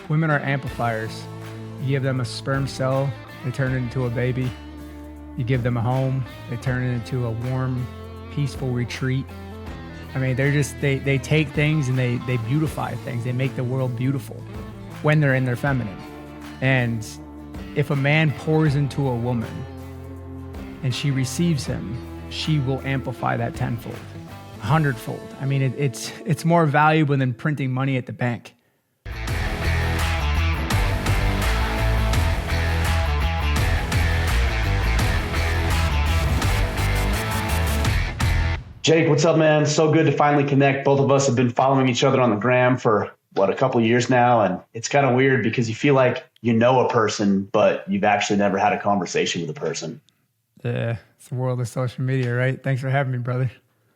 Women are amplifiers. You give them a sperm cell, they turn it into a baby. You give them a home, they turn it into a warm, peaceful retreat. I mean, they take things and they beautify things. They make the world beautiful when they're in their feminine. And if a man pours into a woman and she receives him, she will amplify that tenfold, 100-fold. I mean, it's more valuable than printing money at the bank. Jake, what's up, man? So good to finally connect. Both of us have been following each other on the gram for, a couple of years now. And it's kind of weird because you feel like you know a person, but you've actually never had a conversation with a person. Yeah, it's the world of social media, right? Thanks for having me, brother.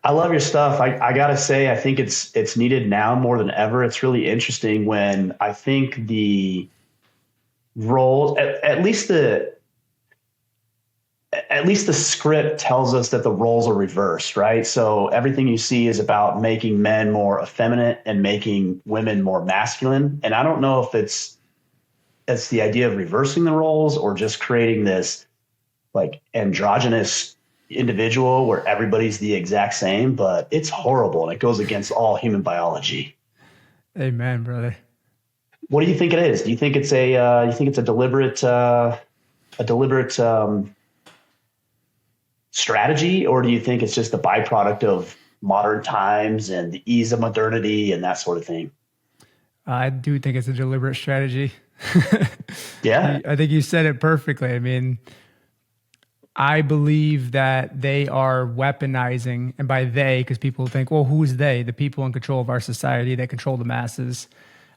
I love your stuff. I got to say, I think it's needed now more than ever. It's really interesting when I think the role, at least the script tells us that the roles are reversed, right? So everything you see is about making men more effeminate and making women more masculine. And I don't know if it's the idea of reversing the roles or just creating this like androgynous individual where everybody's the exact same, but it's horrible and it goes against all human biology. Amen, brother. What do you think it is? Do you think it's a deliberate strategy, or do you think it's just the byproduct of modern times and the ease of modernity and that sort of thing? I do think it's a deliberate strategy. Yeah. I think you said it perfectly. I mean, I believe that they are weaponizing, and by they, because people think, well, who's they? The people in control of our society that control the masses.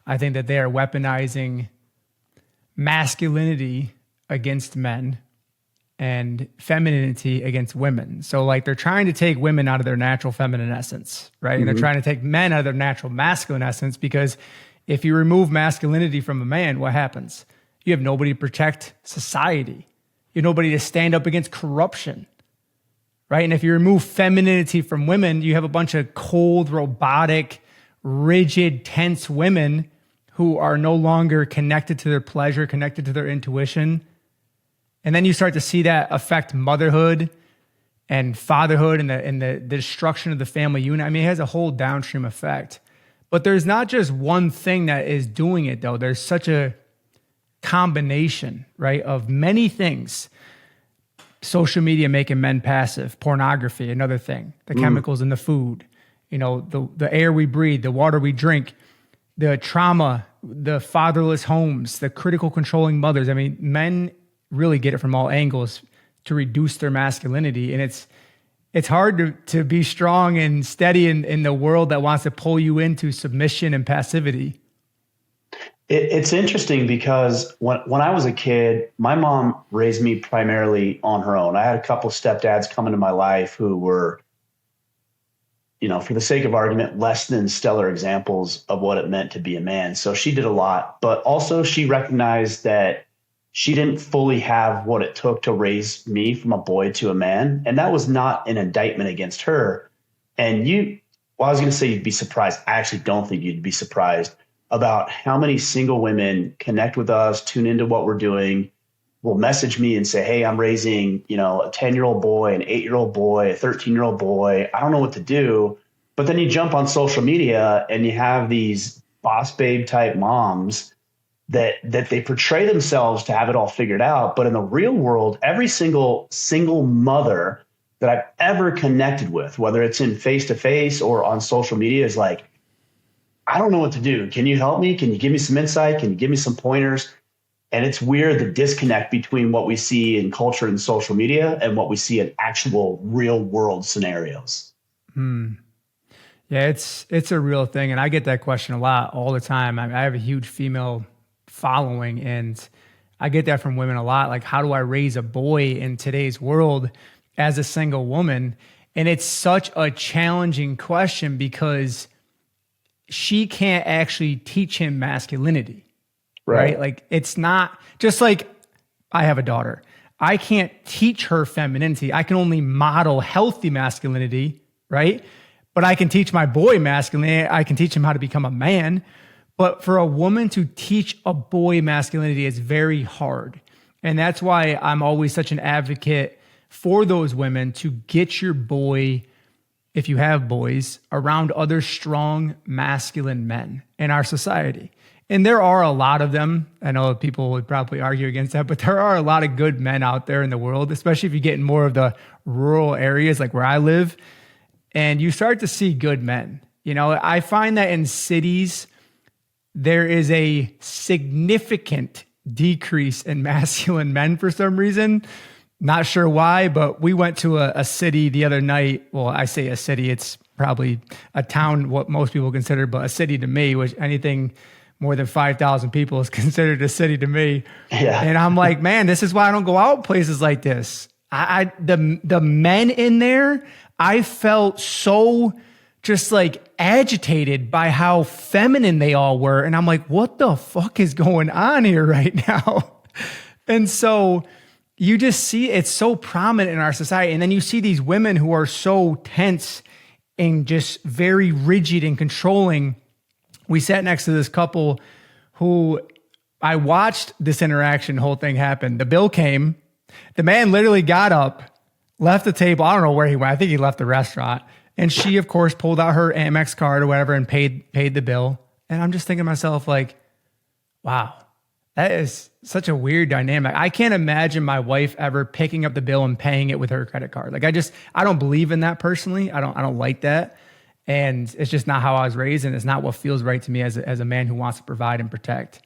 I think that they are weaponizing masculinity against men and femininity against women. So like they're trying to take women out of their natural feminine essence, right? Mm-hmm. And they're trying to take men out of their natural masculine essence, because if you remove masculinity from a man, what happens? You have nobody to protect society. You have nobody to stand up against corruption, right? And if you remove femininity from women, you have a bunch of cold, robotic, rigid, tense women who are no longer connected to their pleasure, connected to their intuition. And then you start to see that affect motherhood and fatherhood and the destruction of the family unit. I mean, it has a whole downstream effect. But there's not just one thing that is doing it, though. There's such a combination, right, of many things. Social media making men passive, pornography, another thing, the chemicals in the food, the air we breathe, the water we drink, the trauma, the fatherless homes, the critical controlling mothers. I mean, men really get it from all angles to reduce their masculinity. And it's hard to be strong and steady in the world that wants to pull you into submission and passivity. It's interesting because when I was a kid, my mom raised me primarily on her own. I had a couple of stepdads come into my life who were, for the sake of argument, less than stellar examples of what it meant to be a man. So she did a lot, but also she recognized that she didn't fully have what it took to raise me from a boy to a man. And that was not an indictment against her. And I was going to say you'd be surprised. I actually don't think you'd be surprised about how many single women connect with us, tune into what we're doing, will message me and say, hey, I'm raising, a 10-year-old boy, an 8-year-old boy, a 13-year-old boy. I don't know what to do. But then you jump on social media and you have these boss babe type moms that they portray themselves to have it all figured out. But in the real world, every single mother that I've ever connected with, whether it's in face-to-face or on social media, is like, I don't know what to do. Can you help me? Can you give me some insight? Can you give me some pointers? And it's weird, the disconnect between what we see in culture and social media and what we see in actual real world scenarios. Yeah, it's a real thing. And I get that question a lot all the time. I have a huge female following, and I get that from women a lot. Like, how do I raise a boy in today's world as a single woman? And it's such a challenging question because she can't actually teach him masculinity, right? Like, it's not just like I have a daughter. I can't teach her femininity. I can only model healthy masculinity, right? But I can teach my boy masculinity. I can teach him how to become a man. But for a woman to teach a boy masculinity is very hard. And that's why I'm always such an advocate for those women to get your boy, if you have boys, around other strong masculine men in our society. And there are a lot of them. I know people would probably argue against that, but there are a lot of good men out there in the world, especially if you get in more of the rural areas like where I live, and you start to see good men. You know, I find that in cities, there is a significant decrease in masculine men for some reason. Not sure why, but we went to a city the other night. Well, I say a city, it's probably a town, what most people consider, but a city to me, which anything more than 5,000 people is considered a city to me. Yeah. And I'm like, man, this is why I don't go out places like this. The men in there, I felt so just like agitated by how feminine they all were. And I'm like, what the fuck is going on here right now? And so you just see it's so prominent in our society. And then you see these women who are so tense and just very rigid and controlling. We sat next to this couple who I watched this interaction, whole thing happen. The bill came. The man literally got up, left the table. I don't know where he went. I think he left the restaurant. And she, of course, pulled out her Amex card or whatever and paid the bill. And I'm just thinking to myself, like, wow, that is such a weird dynamic. I can't imagine my wife ever picking up the bill and paying it with her credit card. Like, I don't believe in that personally. I don't like that. And it's just not how I was raised, and it's not what feels right to me as a man who wants to provide and protect.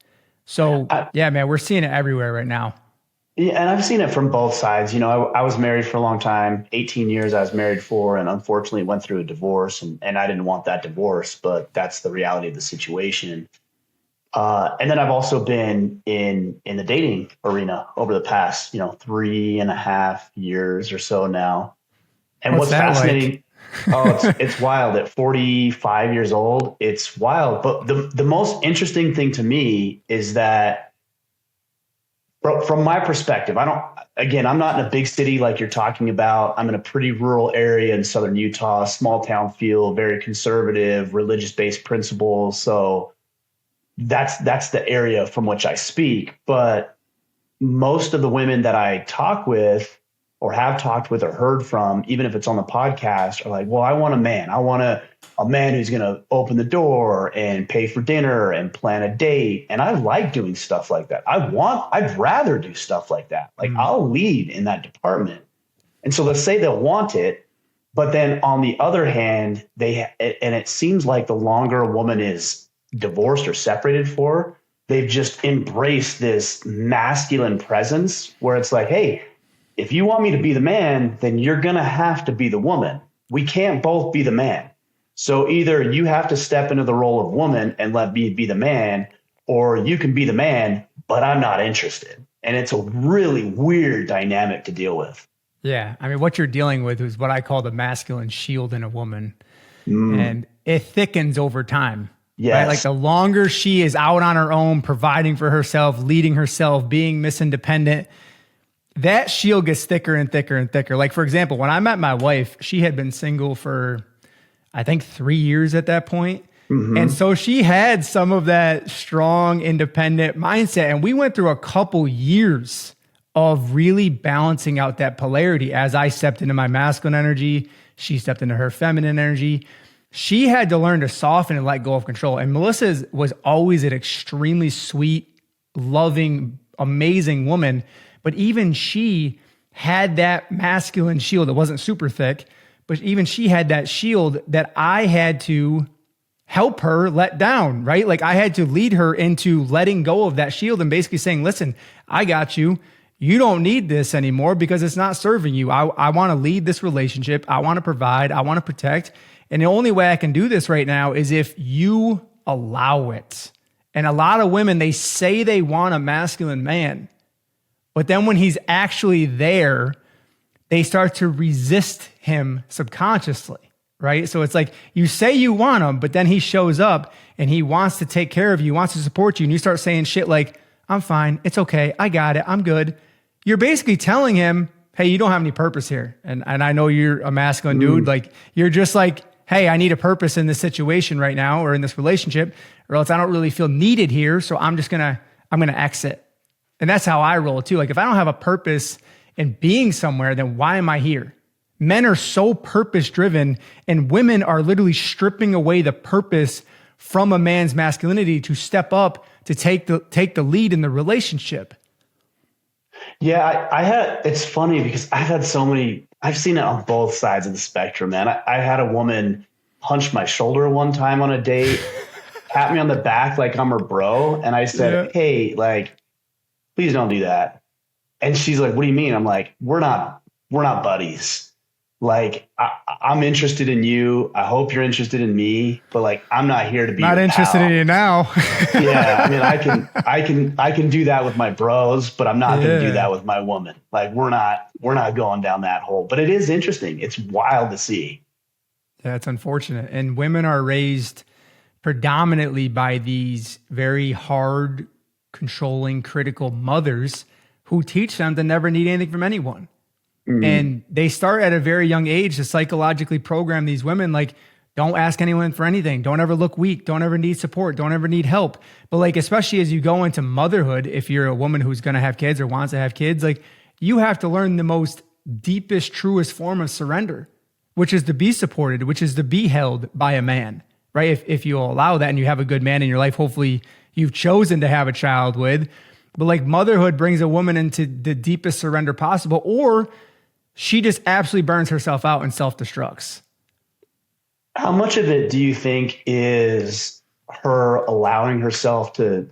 So, yeah, man, we're seeing it everywhere right now. Yeah, and I've seen it from both sides. You know, I was married for a long time, 18 years I was married for, and unfortunately went through a divorce, and I didn't want that divorce, but that's the reality of the situation. And then I've also been in the dating arena over the past, 3.5 years or so now. And what's fascinating, like? It's wild. At 45 years old, it's wild. But the most interesting thing to me is that from my perspective, I'm not in a big city like you're talking about. I'm in a pretty rural area in southern Utah, small town feel, very conservative, religious-based principles. So that's the area from which I speak. But most of the women that I talk with or have talked with or heard from, even if it's on the podcast, are like, well, I want a man. I want a man who's going to open the door and pay for dinner and plan a date. And I like doing stuff like that. I'd rather do stuff like that. Like I'll lead in that department. And so let's say they'll want it, but then on the other hand, and it seems like the longer a woman is divorced or separated for, they've just embraced this masculine presence where it's like, hey, if you want me to be the man, then you're going to have to be the woman. We can't both be the man. So either you have to step into the role of woman and let me be the man, or you can be the man, but I'm not interested. And it's a really weird dynamic to deal with. Yeah. I mean, what you're dealing with is what I call the masculine shield in a woman. And it thickens over time. Yes. Right? Like the longer she is out on her own, providing for herself, leading herself, being Miss Independent, that shield gets thicker and thicker and thicker. Like, for example, when I met my wife, she had been single for, I think, 3 years at that point. Mm-hmm. And so she had some of that strong, independent mindset. And we went through a couple years of really balancing out that polarity. As I stepped into my masculine energy, she stepped into her feminine energy. She had to learn to soften and let go of control. And Melissa was always an extremely sweet, loving, amazing woman. But even she had that masculine shield. It wasn't super thick, but even she had that shield that I had to help her let down, right? Like I had to lead her into letting go of that shield and basically saying, listen, I got you. You don't need this anymore because it's not serving you. I want to lead this relationship. I want to provide. I want to protect. And the only way I can do this right now is if you allow it. And a lot of women, they say they want a masculine man, but then when he's actually there, they start to resist him subconsciously, right? So it's like you say you want him, but then he shows up and he wants to take care of you, wants to support you. And you start saying shit like, I'm fine. It's okay. I got it. I'm good. You're basically telling him, hey, you don't have any purpose here. And I know you're a masculine dude. Like you're just like, hey, I need a purpose in this situation right now or in this relationship, or else I don't really feel needed here. So I'm going to exit. And that's how I roll too. Like if I don't have a purpose in being somewhere, then why am I here? Men are so purpose driven, and women are literally stripping away the purpose from a man's masculinity to step up to take the lead in the relationship. Yeah, it's funny because I've seen it on both sides of the spectrum, man. I had a woman punch my shoulder one time on a date, pat me on the back like I'm her bro. And I said, hey, like, please don't do that. And she's like, what do you mean? I'm like, we're not buddies. Like, I'm interested in you. I hope you're interested in me, but like, I'm not here to be not interested in you now. Yeah. I mean, I can do that with my bros, but I'm not going to do that with my woman. Like, we're not going down that hole, but it is interesting. It's wild to see. Yeah, it's unfortunate. And women are raised predominantly by these very hard, controlling, critical mothers who teach them to never need anything from anyone. Mm-hmm. And they start at a very young age to psychologically program these women, like, don't ask anyone for anything. Don't ever look weak. Don't ever need support. Don't ever need help. But like, especially as you go into motherhood, if you're a woman who's going to have kids or wants to have kids, like you have to learn the most deepest, truest form of surrender, which is to be supported, which is to be held by a man, right? If you allow that and you have a good man in your life, hopefully you've chosen to have a child with, but like motherhood brings a woman into the deepest surrender possible, or she just absolutely burns herself out and self-destructs. How much of it do you think is her allowing herself to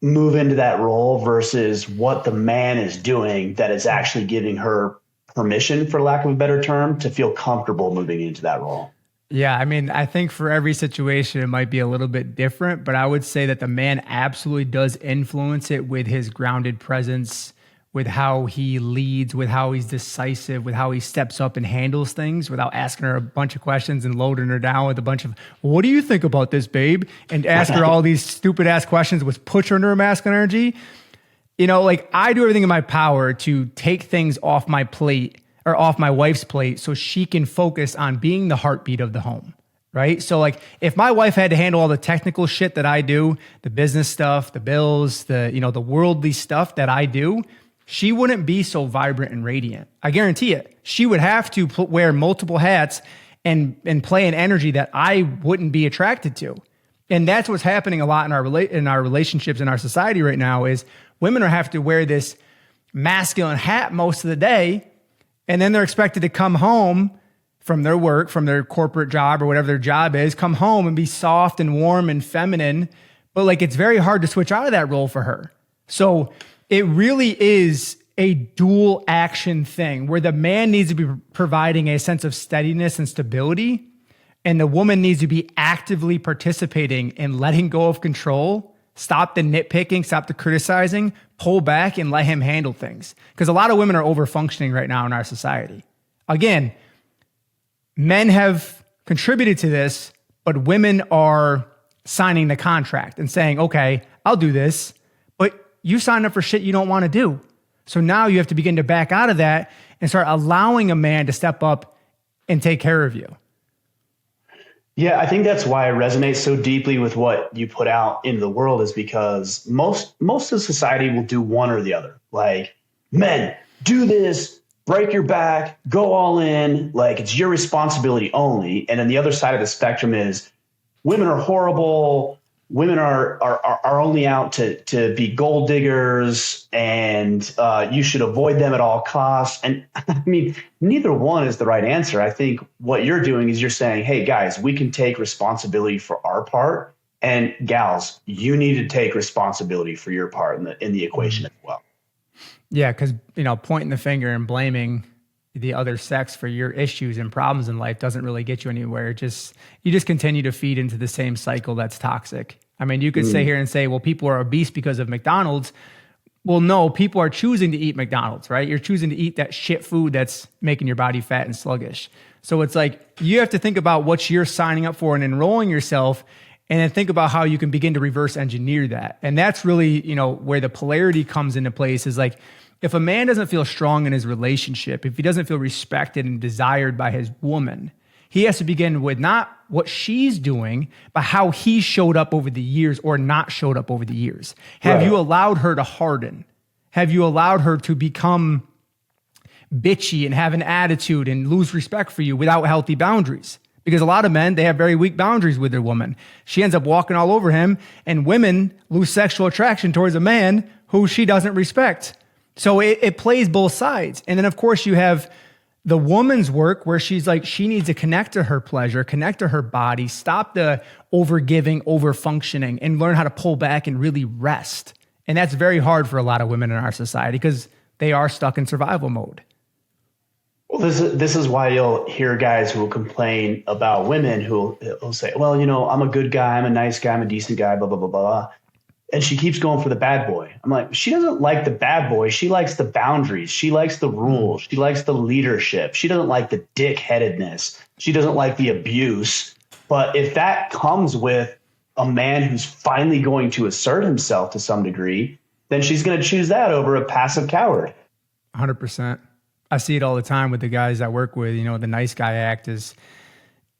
move into that role versus what the man is doing that is actually giving her permission, for lack of a better term, to feel comfortable moving into that role? Yeah, I mean, I think for every situation, it might be a little bit different, but I would say that the man absolutely does influence it with his grounded presence, with how he leads, with how he's decisive, with how he steps up and handles things without asking her a bunch of questions and loading her down with a bunch of, what do you think about this, babe? And ask her all these stupid ass questions, which push her into her masculine energy. You know, like I do everything in my power to take things off my plate or off my wife's plate so she can focus on being the heartbeat of the home, right? So like if my wife had to handle all the technical shit that I do, the business stuff, the bills, the worldly stuff that I do, she wouldn't be so vibrant and radiant. I guarantee it. She would have to wear multiple hats and play an energy that I wouldn't be attracted to. And that's what's happening a lot in our relationships in our society right now is women are having to wear this masculine hat most of the day. And then they're expected to come home from their work, from their corporate job or whatever their job is, come home and be soft and warm and feminine. But like, it's very hard to switch out of that role for her. So it really is a dual action thing where the man needs to be providing a sense of steadiness and stability, and the woman needs to be actively participating in letting go of control, stop the nitpicking, stop the criticizing, pull back and let him handle things. Because a lot of women are over functioning right now in our society. Again, men have contributed to this, but women are signing the contract and saying, okay, I'll do this, but you signed up for shit you don't want to do. So now you have to begin to back out of that and start allowing a man to step up and take care of you. Yeah, I think that's why it resonates so deeply with what you put out into the world, is because most of society will do one or the other. Like, men, do this, break your back, go all in, like it's your responsibility only. And then the other side of the spectrum is women are horrible. Women are only out to be gold diggers, and you should avoid them at all costs. And I mean, neither one is the right answer. I think what you're doing is you're saying, hey, guys, we can take responsibility for our part. And gals, you need to take responsibility for your part in the equation as well. Yeah, because, pointing the finger and blaming the other sex for your issues and problems in life doesn't really get you anywhere. You just continue to feed into the same cycle that's toxic. I mean, you could sit here and say, well, people are obese because of McDonald's. Well, no, people are choosing to eat McDonald's, right? You're choosing to eat that shit food that's making your body fat and sluggish. So it's like, you have to think about what you're signing up for and enrolling yourself, and then think about how you can begin to reverse engineer that. And that's really, where the polarity comes into place, is like, if a man doesn't feel strong in his relationship, if he doesn't feel respected and desired by his woman, He has to begin with not what she's doing, but how he showed up over the years or not showed up over the years. Have you allowed her to harden? Have you allowed her to become bitchy and have an attitude and lose respect for you without healthy boundaries? Because a lot of men, they have very weak boundaries with their woman. She ends up walking all over him, and women lose sexual attraction towards a man who she doesn't respect. So it plays both sides. And then, of course, you have the woman's work where she's like, she needs to connect to her pleasure, connect to her body, stop the over-giving, over-functioning, and learn how to pull back and really rest. And that's very hard for a lot of women in our society because they are stuck in survival mode. Well, this is why you'll hear guys who will complain about women who will say, well, you know, I'm a good guy, I'm a nice guy, I'm a decent guy, blah, blah, blah, blah. And she keeps going for the bad boy. I'm like, she doesn't like the bad boy. She likes the boundaries. She likes the rules. She likes the leadership. She doesn't like the dick-headedness. She doesn't like the abuse. But if that comes with a man who's finally going to assert himself to some degree, then she's going to choose that over a passive coward. 100%. I see it all the time with the guys I work with. You know, the nice guy act is,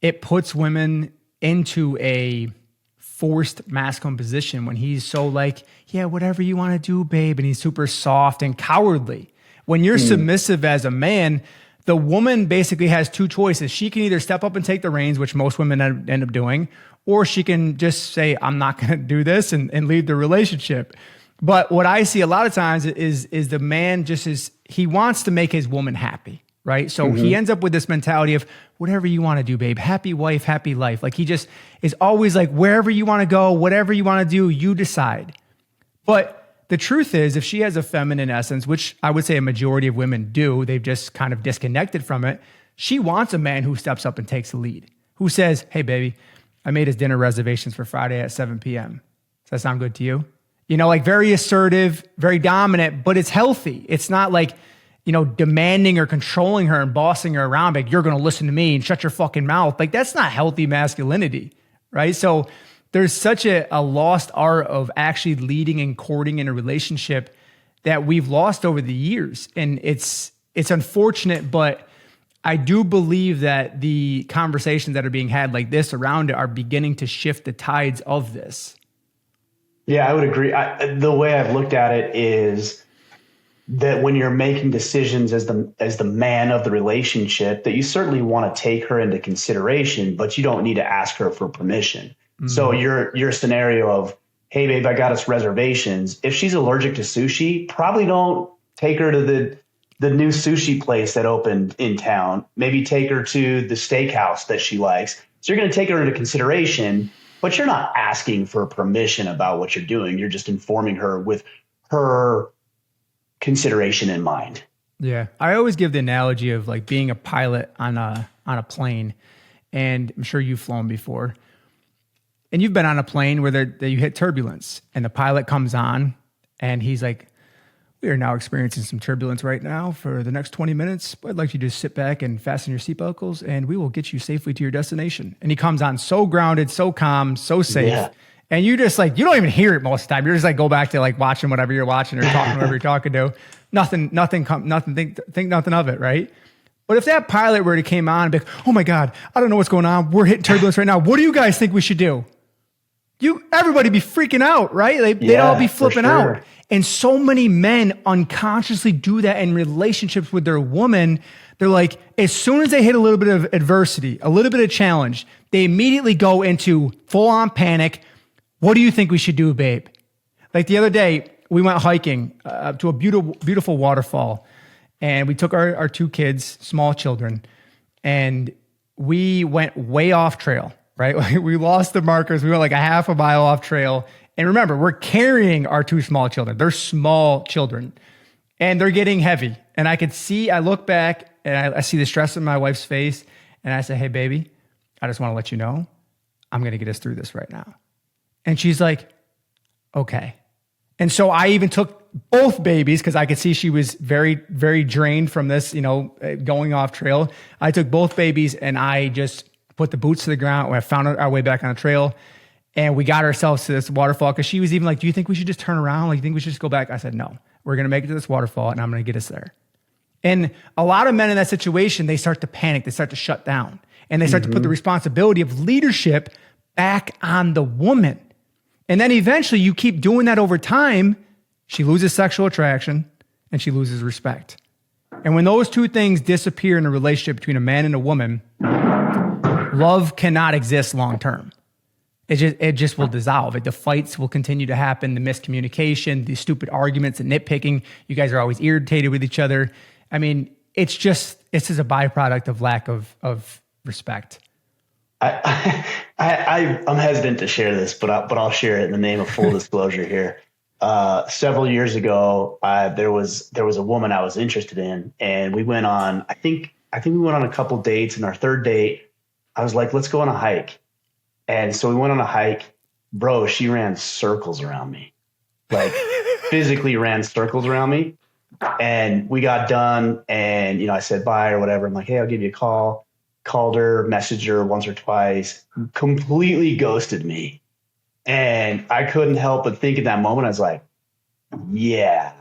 it puts women into a forced masculine position when he's so like, yeah, whatever you want to do, babe. And he's super soft and cowardly. When you're submissive as a man, the woman basically has two choices. She can either step up and take the reins, which most women end up doing, or she can just say, I'm not going to do this and leave the relationship. But what I see a lot of times is the man he wants to make his woman happy, right? So he ends up with this mentality of whatever you want to do, babe, happy wife, happy life. Like he just is always like, wherever you want to go, whatever you want to do, you decide. But the truth is, if she has a feminine essence, which I would say a majority of women do, they've just kind of disconnected from it. She wants a man who steps up and takes the lead, who says, hey, baby, I made his dinner reservations for Friday at 7 p.m. Does that sound good to you? You know, like very assertive, very dominant, but it's healthy. It's not like, you know, demanding or controlling her and bossing her around. Like, you're going to listen to me and shut your fucking mouth. Like, that's not healthy masculinity, right? So there's such a lost art of actually leading and courting in a relationship that we've lost over the years. And it's unfortunate, but I do believe that the conversations that are being had like this around it are beginning to shift the tides of this. Yeah, I would agree. The way I've looked at it is that when you're making decisions as the man of the relationship, that you certainly want to take her into consideration, but you don't need to ask her for permission. Mm-hmm. So your scenario of, hey, babe, I got us reservations. If she's allergic to sushi, probably don't take her to the new sushi place that opened in town. Maybe take her to the steakhouse that she likes. So you're going to take her into consideration, but you're not asking for permission about what you're doing. You're just informing her with her consideration in mind. Yeah. I always give the analogy of like being a pilot on a plane, and I'm sure you've flown before, and you've been on a plane where you hit turbulence and the pilot comes on and he's like, we are now experiencing some turbulence right now for the next 20 minutes. I'd like you to sit back and fasten your seat buckles and we will get you safely to your destination. And he comes on so grounded, so calm, so safe. Yeah. And you just like, you don't even hear it most of the time. You're just like, go back to like watching whatever you're watching or talking whatever you're talking to. Think nothing of it, right? But if that pilot were to came on and be like, oh my God, I don't know what's going on. We're hitting turbulence right now. What do you guys think we should do? Everybody be freaking out, right? They'd all be flipping out. And so many men unconsciously do that in relationships with their woman. They're like, as soon as they hit a little bit of adversity, a little bit of challenge, they immediately go into full on panic. What do you think we should do, babe? Like the other day, we went hiking to a beautiful waterfall, and we took our two kids, small children, and we went way off trail, right? We lost the markers. We went like a half a mile off trail. And remember, we're carrying our two small children. They're small children, and they're getting heavy. And I look back, and I see the stress in my wife's face, and I say, hey, baby, I just want to let you know, I'm going to get us through this right now. And she's like, okay. And so I even took both babies because I could see she was very, very drained from this, going off trail. I took both babies and I just put the boots to the ground. And I found our way back on the trail, and we got ourselves to this waterfall because she was even like, do you think we should just turn around? Like, you think we should just go back? I said, no, we're going to make it to this waterfall and I'm going to get us there. And a lot of men in that situation, they start to panic. They start to shut down. And they start to put the responsibility of leadership back on the woman. And then eventually you keep doing that over time, she loses sexual attraction and she loses respect. And when those two things disappear in a relationship between a man and a woman, love cannot exist long term. It just will dissolve. The fights will continue to happen, the miscommunication, the stupid arguments and nitpicking. You guys are always irritated with each other. I mean, it's just a byproduct of lack of respect. I'm hesitant to share this, but I'll share it in the name of full disclosure here. Several years ago, there was a woman I was interested in, and we went on. I think we went on a couple dates, and our third date, I was like, "Let's go on a hike." And so we went on a hike. Bro, she ran circles around me, like physically ran circles around me. And we got done, and I said bye or whatever. I'm like, "Hey, I'll give you a call." Called her, messaged her once or twice, completely ghosted me. And I couldn't help but think in that moment, I was like, yeah,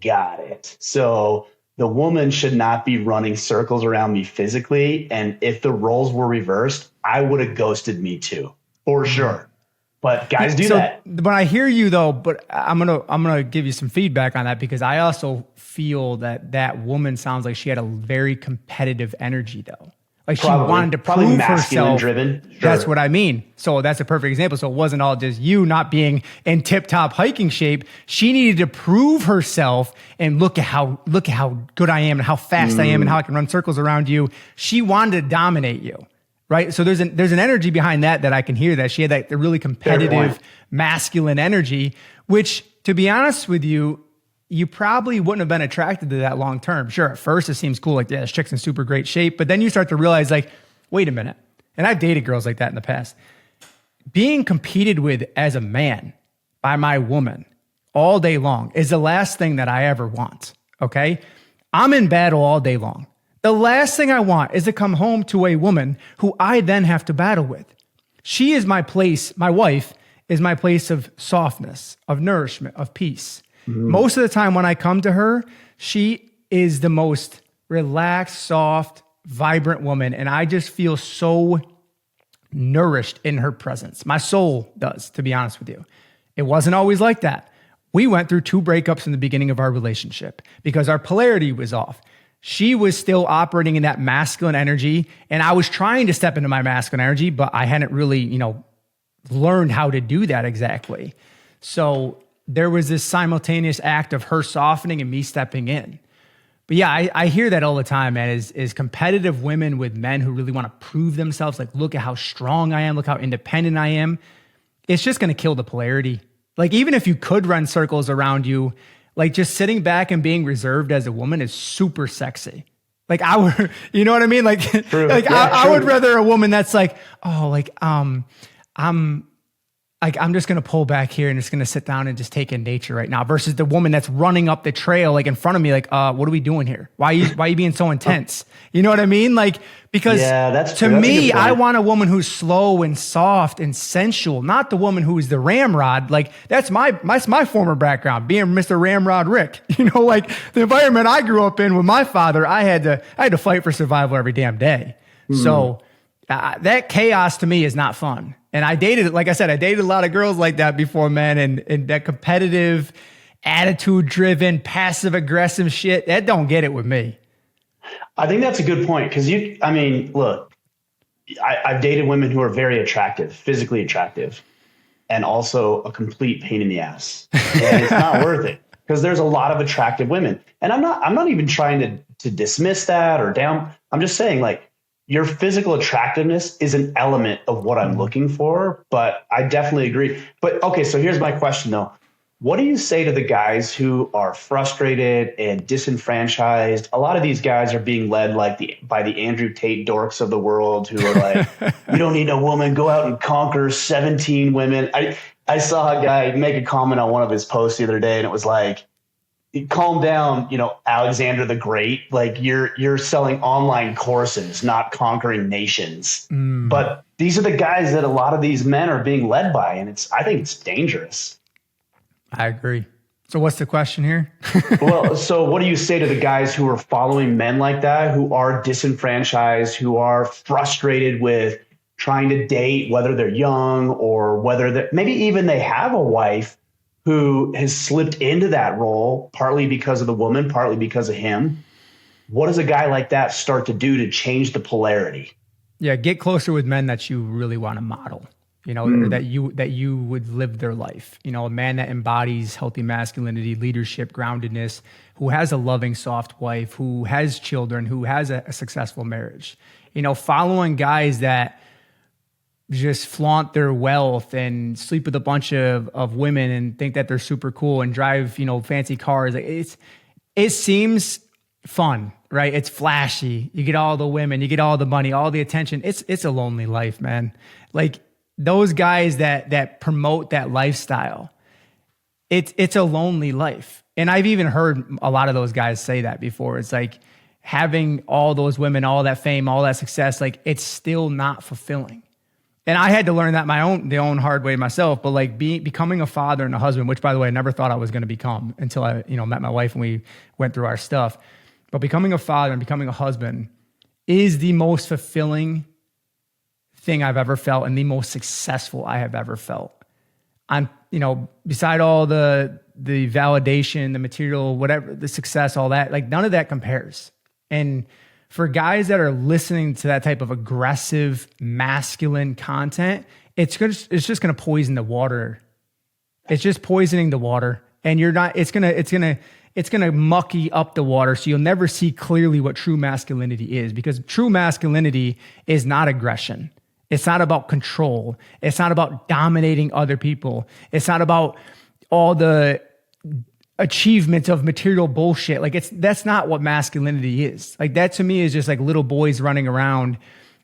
got it. So the woman should not be running circles around me physically. And if the roles were reversed, I would have ghosted me too, for sure. But guys do that. But I hear you though, but I'm gonna give you some feedback on that, because I also feel that woman sounds like she had a very competitive energy though. Like she wanted to prove herself. Driven. Sure. That's what I mean. So that's a perfect example. So it wasn't all just you not being in tip-top hiking shape. She needed to prove herself and look at how good I am and how fast I am and how I can run circles around you. She wanted to dominate you, right? So there's an energy behind that I can hear that. She had that really competitive masculine energy, which, to be honest with you, you probably wouldn't have been attracted to that long term. Sure, at first it seems cool, like, yeah, this chick's in super great shape. But then you start to realize, like, wait a minute. And I've dated girls like that in the past. Being competed with as a man by my woman all day long is the last thing that I ever want, okay? I'm in battle all day long. The last thing I want is to come home to a woman who I then have to battle with. She is my place, my wife is my place of softness, of nourishment, of peace. Most of the time when I come to her, she is the most relaxed, soft, vibrant woman. And I just feel so nourished in her presence. My soul does, to be honest with you. It wasn't always like that. We went through 2 breakups in the beginning of our relationship because our polarity was off. She was still operating in that masculine energy, and I was trying to step into my masculine energy, but I hadn't really, learned how to do that exactly. So there was this simultaneous act of her softening and me stepping in. But yeah, I hear that all the time, man, is competitive women with men who really want to prove themselves. Like, look at how strong I am. Look how independent I am. It's just going to kill the polarity. Like, even if you could run circles around you, like just sitting back and being reserved as a woman is super sexy. Like I would, you know what I mean? Like, true. like yeah, I would rather a woman that's like, oh, like, I'm just going to pull back here and just going to sit down and just take in nature right now, versus the woman that's running up the trail, like in front of me, like, what are we doing here? Why are you being so intense? You know what I mean? Like, because to me, I want a woman who's slow and soft and sensual, not the woman who is the ramrod. Like that's my former background, being Mr. Ramrod Rick, like the environment I grew up in with my father, I had to fight for survival every damn day. So that chaos to me is not fun. And I dated a lot of girls like that before, man. And that competitive, attitude-driven, passive-aggressive shit, that don't get it with me. I think that's a good point. Because look, I've dated women who are very attractive, physically attractive, and also a complete pain in the ass. And it's not worth it, because there's a lot of attractive women. And I'm not even trying to dismiss that or down. I'm just saying, like, your physical attractiveness is an element of what I'm looking for, but I definitely agree. But okay, so here's my question though. What do you say to the guys who are frustrated and disenfranchised? A lot of these guys are being led by the Andrew Tate dorks of the world who are like, you don't need a woman, go out and conquer 17 women. I saw a guy make a comment on one of his posts the other day, and it was like, calm down, Alexander the Great. Like you're selling online courses, not conquering nations. But these are the guys that a lot of these men are being led by, and I think it's dangerous. I agree. So what's the question here? Well, so what do you say to the guys who are following men like that, who are disenfranchised, who are frustrated with trying to date, whether they're young or whether that maybe even they have a wife who has slipped into that role, partly because of the woman, partly because of him? What does a guy like that start to do to change the polarity? Yeah, get closer with men that you really want to model. Or that you would live their life. A man that embodies healthy masculinity, leadership, groundedness, who has a loving, soft wife, who has children, who has a successful marriage. Following guys that just flaunt their wealth and sleep with a bunch of women and think that they're super cool and drive, fancy cars. It seems fun, right? It's flashy. You get all the women, you get all the money, all the attention. It's a lonely life, man. Like, those guys that promote that lifestyle, it's a lonely life. And I've even heard a lot of those guys say that before. It's like having all those women, all that fame, all that success, like it's still not fulfilling. And I had to learn that the own hard way myself. But like becoming a father and a husband, which by the way, I never thought I was going to become until I met my wife and we went through our stuff. But becoming a father and becoming a husband is the most fulfilling thing I've ever felt and the most successful I have ever felt. I'm, beside all the validation, the material, whatever, the success, all that, like none of that compares. And for guys that are listening to that type of aggressive, masculine content, it's just going to poison the water. It's just poisoning the water, and it's going to mucky up the water. So you'll never see clearly what true masculinity is, because true masculinity is not aggression. It's not about control. It's not about dominating other people. It's not about all the achievements of material bullshit. Like that's not what masculinity is. Like that to me is just like little boys running around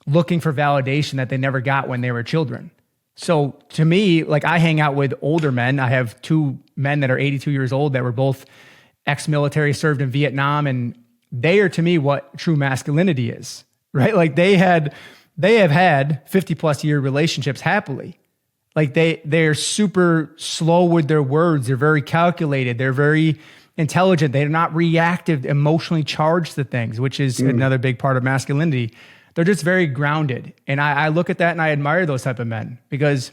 looking for validation that they never got when they were children. So to me, like I hang out with older men. I have two men that are 82 years old that were both ex-military, served in Vietnam, and they are to me what true masculinity is, right? Like they have had 50 plus year relationships happily. Like they're super slow with their words. They're very calculated. They're very intelligent. They're not reactive, emotionally charged to things, which is another big part of masculinity. They're just very grounded. And I look at that and I admire those type of men, because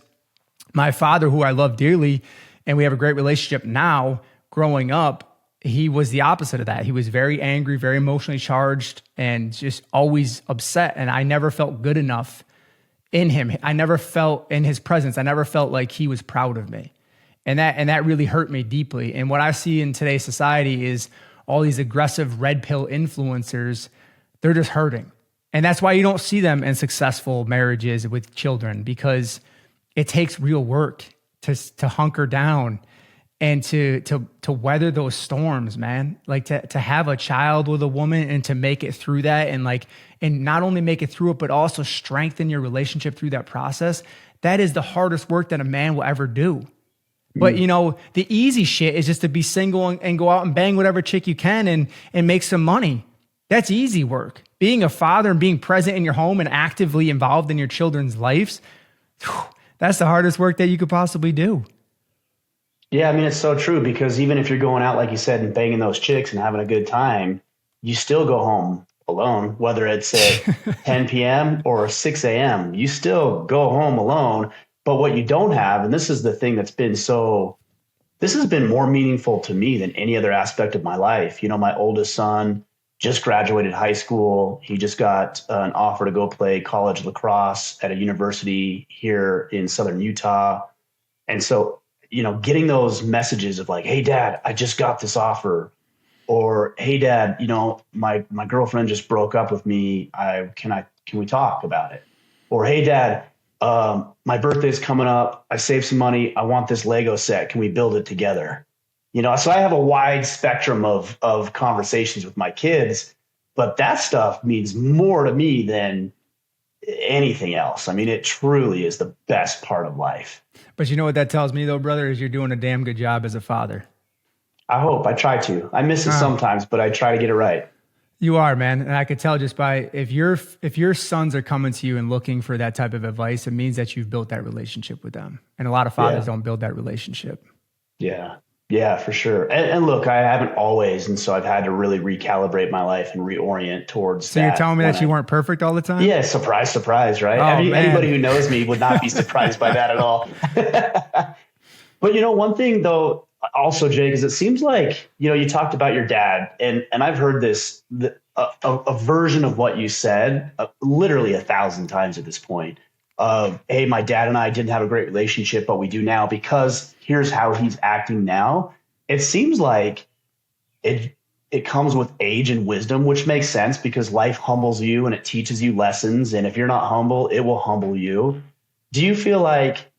my father, who I love dearly, and we have a great relationship now, growing up, he was the opposite of that. He was very angry, very emotionally charged, and just always upset. And I never felt good enough in him. I never felt in his presence. I never felt like he was proud of me. And that really hurt me deeply. And what I see in today's society is all these aggressive red pill influencers, they're just hurting. And that's why you don't see them in successful marriages with children, because it takes real work to hunker down and to weather those storms, man. Like to have a child with a woman and to make it through that, and not only make it through it, but also strengthen your relationship through that process. That is the hardest work that a man will ever do. But the easy shit is just to be single and go out and bang whatever chick you can and make some money. That's easy work. Being a father and being present in your home and actively involved in your children's lives, that's the hardest work that you could possibly do. Yeah, I mean, it's so true, because even if you're going out, like you said, and banging those chicks and having a good time, you still go home alone, whether it's at 10 p.m. or 6 a.m. You still go home alone. But what you don't have, and this is the thing that's been this has been more meaningful to me than any other aspect of my life. My oldest son just graduated high school. He just got an offer to go play college lacrosse at a university here in Southern Utah. And so, getting those messages of like, hey, Dad, I just got this offer. Or, hey, Dad, my girlfriend just broke up with me. Can we talk about it? Or, hey, Dad, my birthday's coming up. I saved some money. I want this Lego set. Can we build it together? So I have a wide spectrum of conversations with my kids, but that stuff means more to me than anything else. I mean, it truly is the best part of life. But you know what that tells me though, brother, is you're doing a damn good job as a father. I hope. I try to. I miss it sometimes, but I try to get it right. You are, man. And I could tell just by, if your sons are coming to you and looking for that type of advice, it means that you've built that relationship with them. And a lot of fathers don't build that relationship. Yeah. Yeah, for sure. And look, I haven't always, and so I've had to really recalibrate my life and reorient towards So you're that telling me when that you I. weren't perfect all the time? Yeah, surprise, surprise, right? Oh Anybody man. who knows me would not be surprised by that at all. But one thing though, also, Jake, is it seems like you talked about your dad, and I've heard a version of what you said literally 1,000 times at this point. Of hey, my dad and I didn't have a great relationship, but we do now because here's how he's acting now. It seems like it it comes with age and wisdom, which makes sense because life humbles you and it teaches you lessons. And if you're not humble, it will humble you. Do you feel like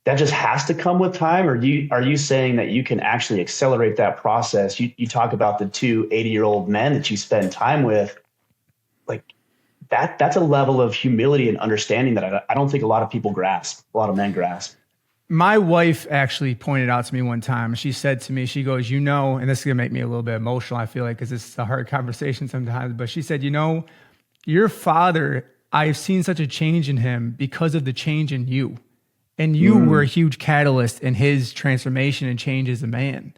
that just has to come with time, or are you saying that you can actually accelerate that process? You talk about the 2 80-year-old men that you spend time with, like that's a level of humility and understanding that I don't think a lot of people grasp, a lot of men grasp. My wife actually pointed out to me one time. She said to me, she goes, and this is going to make me a little bit emotional, I feel like, because it's a hard conversation sometimes. But she said, your father, I've seen such a change in him because of the change in you. And you were a huge catalyst in his transformation and change as a man.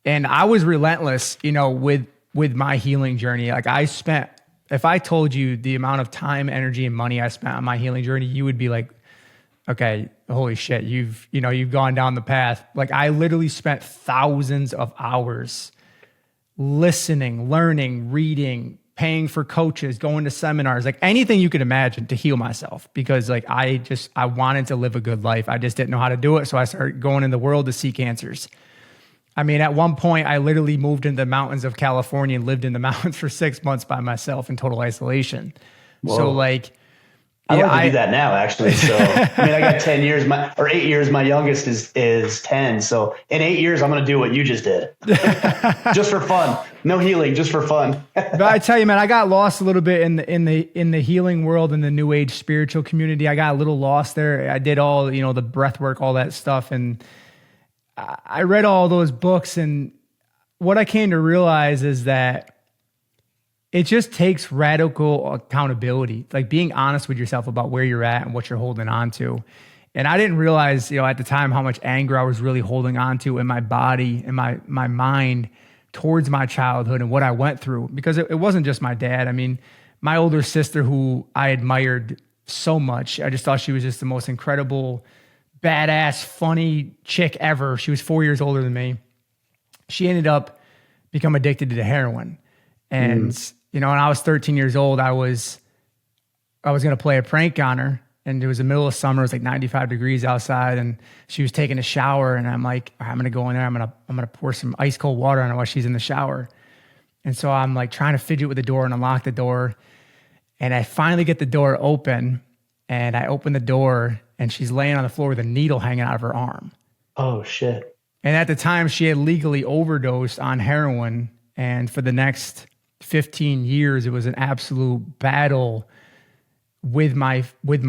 And I was relentless, with my healing journey. Like if I told you the amount of time, energy, and money I spent on my healing journey, you would be like, okay, holy shit, you've gone down the path. Like I literally spent thousands of hours listening, learning, reading, paying for coaches, going to seminars, like anything you could imagine to heal myself because like I wanted to live a good life. I just didn't know how to do it. So I started going in the world to seek answers. I mean, at one point I literally moved into the mountains of California and lived in the mountains for 6 months by myself in total isolation. Whoa. So like, I'd like to do that now, actually. So, I mean, I got 10 years, 8 years. My youngest is 10. So in 8 years, I'm going to do what you just did just for fun. No healing, just for fun. But I tell you, man, I got lost a little bit in the healing world, in the new age spiritual community. I got a little lost there. I did all, the breath work, all that stuff. And I read all those books. And what I came to realize is that it just takes radical accountability, like being honest with yourself about where you're at and what you're holding on to. And I didn't realize, at the time how much anger I was really holding on to in my body and my mind towards my childhood and what I went through, because it wasn't just my dad. I mean, my older sister, who I admired so much, I just thought she was just the most incredible, badass, funny chick ever. She was 4 years older than me. She ended up becoming addicted to heroin. And when I was 13 years old, I was going to play a prank on her, and it was the middle of summer. It was like 95 degrees outside, and she was taking a shower, and I'm like, I'm going to go in there. I'm going to pour some ice cold water on her while she's in the shower. And so I'm like trying to fidget with the door and unlock the door. And I finally get the door open, and I open the door, and she's laying on the floor with a needle hanging out of her arm. Oh, shit. And at the time, she had legally overdosed on heroin. And for the next 15 years, it was an absolute battle with my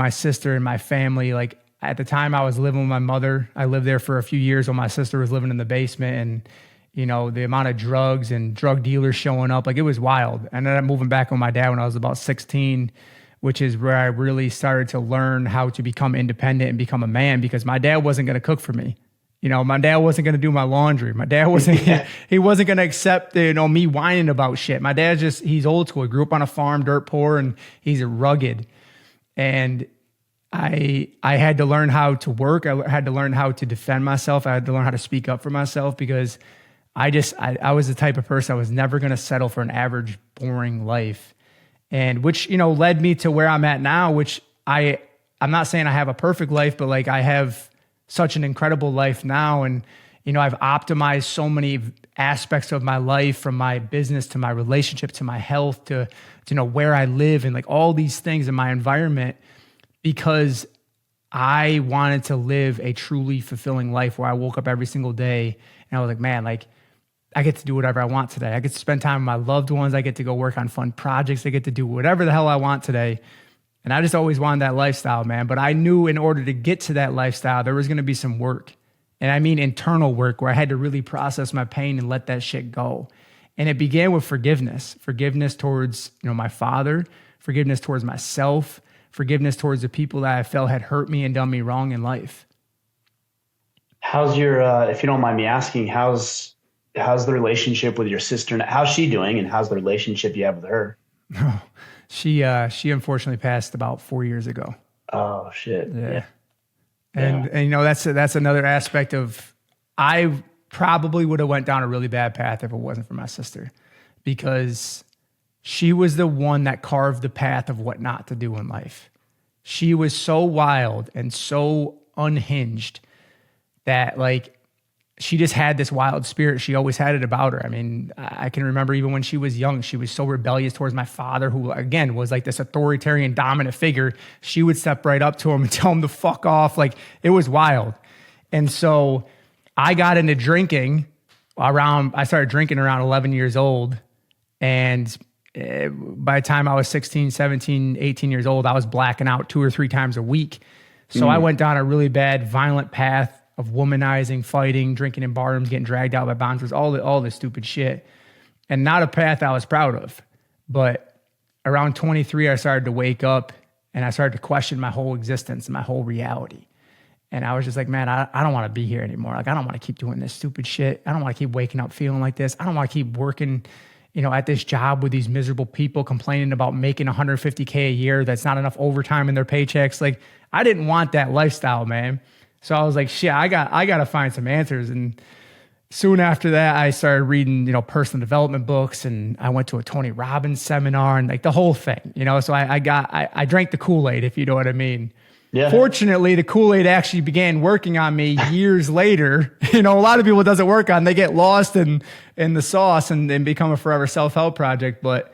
sister and my family. Like at the time I was living with my mother, I lived there for a few years while my sister was living in the basement, and the amount of drugs and drug dealers showing up, like it was wild. And then I'm moving back with my dad when I was about 16, which is where I really started to learn how to become independent and become a man, because my dad wasn't going to cook for me. My dad wasn't going to do my laundry. My dad wasn't, he wasn't going to accept, me whining about shit. My dad's he's old school. He grew up on a farm, dirt poor, and he's rugged. And I had to learn how to work. I had to learn how to defend myself. I had to learn how to speak up for myself, because I was the type of person I was never going to settle for an average, boring life. And which, led me to where I'm at now, which I'm not saying I have a perfect life, but like I have such an incredible life now. And, I've optimized so many aspects of my life, from my business to my relationship to my health to where I live, and like all these things in my environment, because I wanted to live a truly fulfilling life where I woke up every single day and I was like, man, like I get to do whatever I want today. I get to spend time with my loved ones. I get to go work on fun projects. I get to do whatever the hell I want today. And I just always wanted that lifestyle, man. But I knew in order to get to that lifestyle, there was going to be some work. And I mean internal work, where I had to really process my pain and let that shit go. And it began with forgiveness towards, my father, forgiveness towards myself, forgiveness towards the people that I felt had hurt me and done me wrong in life. How's your, if you don't mind me asking, how's the relationship with your sister? How's she doing, and how's the relationship you have with her? She unfortunately passed about 4 years ago. Oh shit. Yeah. Yeah. Yeah. And that's another aspect of, I probably would have went down a really bad path if it wasn't for my sister, because she was the one that carved the path of what not to do in life. She was so wild and so unhinged that, like, she just had this wild spirit. She always had it about her. I mean, I can remember even when she was young, she was so rebellious towards my father, who again was like this authoritarian dominant figure. She would step right up to him and tell him to fuck off. Like, it was wild. And so I got into drinking I started drinking around 11 years old. And by the time I was 16, 17, 18 years old, I was blacking out 2 or 3 times a week. So I went down a really bad, violent path of womanizing, fighting, drinking in bar rooms, getting dragged out by bouncers, all this stupid shit. And not a path I was proud of. But around 23, I started to wake up and I started to question my whole existence and my whole reality. And I was just like, man, I don't want to be here anymore. Like, I don't want to keep doing this stupid shit. I don't want to keep waking up feeling like this. I don't want to keep working, at this job with these miserable people complaining about making $150K a year. That's not enough overtime in their paychecks. Like, I didn't want that lifestyle, man. So I was like, shit, I got to find some answers. And soon after that, I started reading, personal development books, and I went to a Tony Robbins seminar and like the whole thing, So I drank the Kool-Aid, if you know what I mean. Yeah. Fortunately, the Kool-Aid actually began working on me years later. A lot of people it doesn't work on. They get lost in the sauce and become a forever self-help project. But,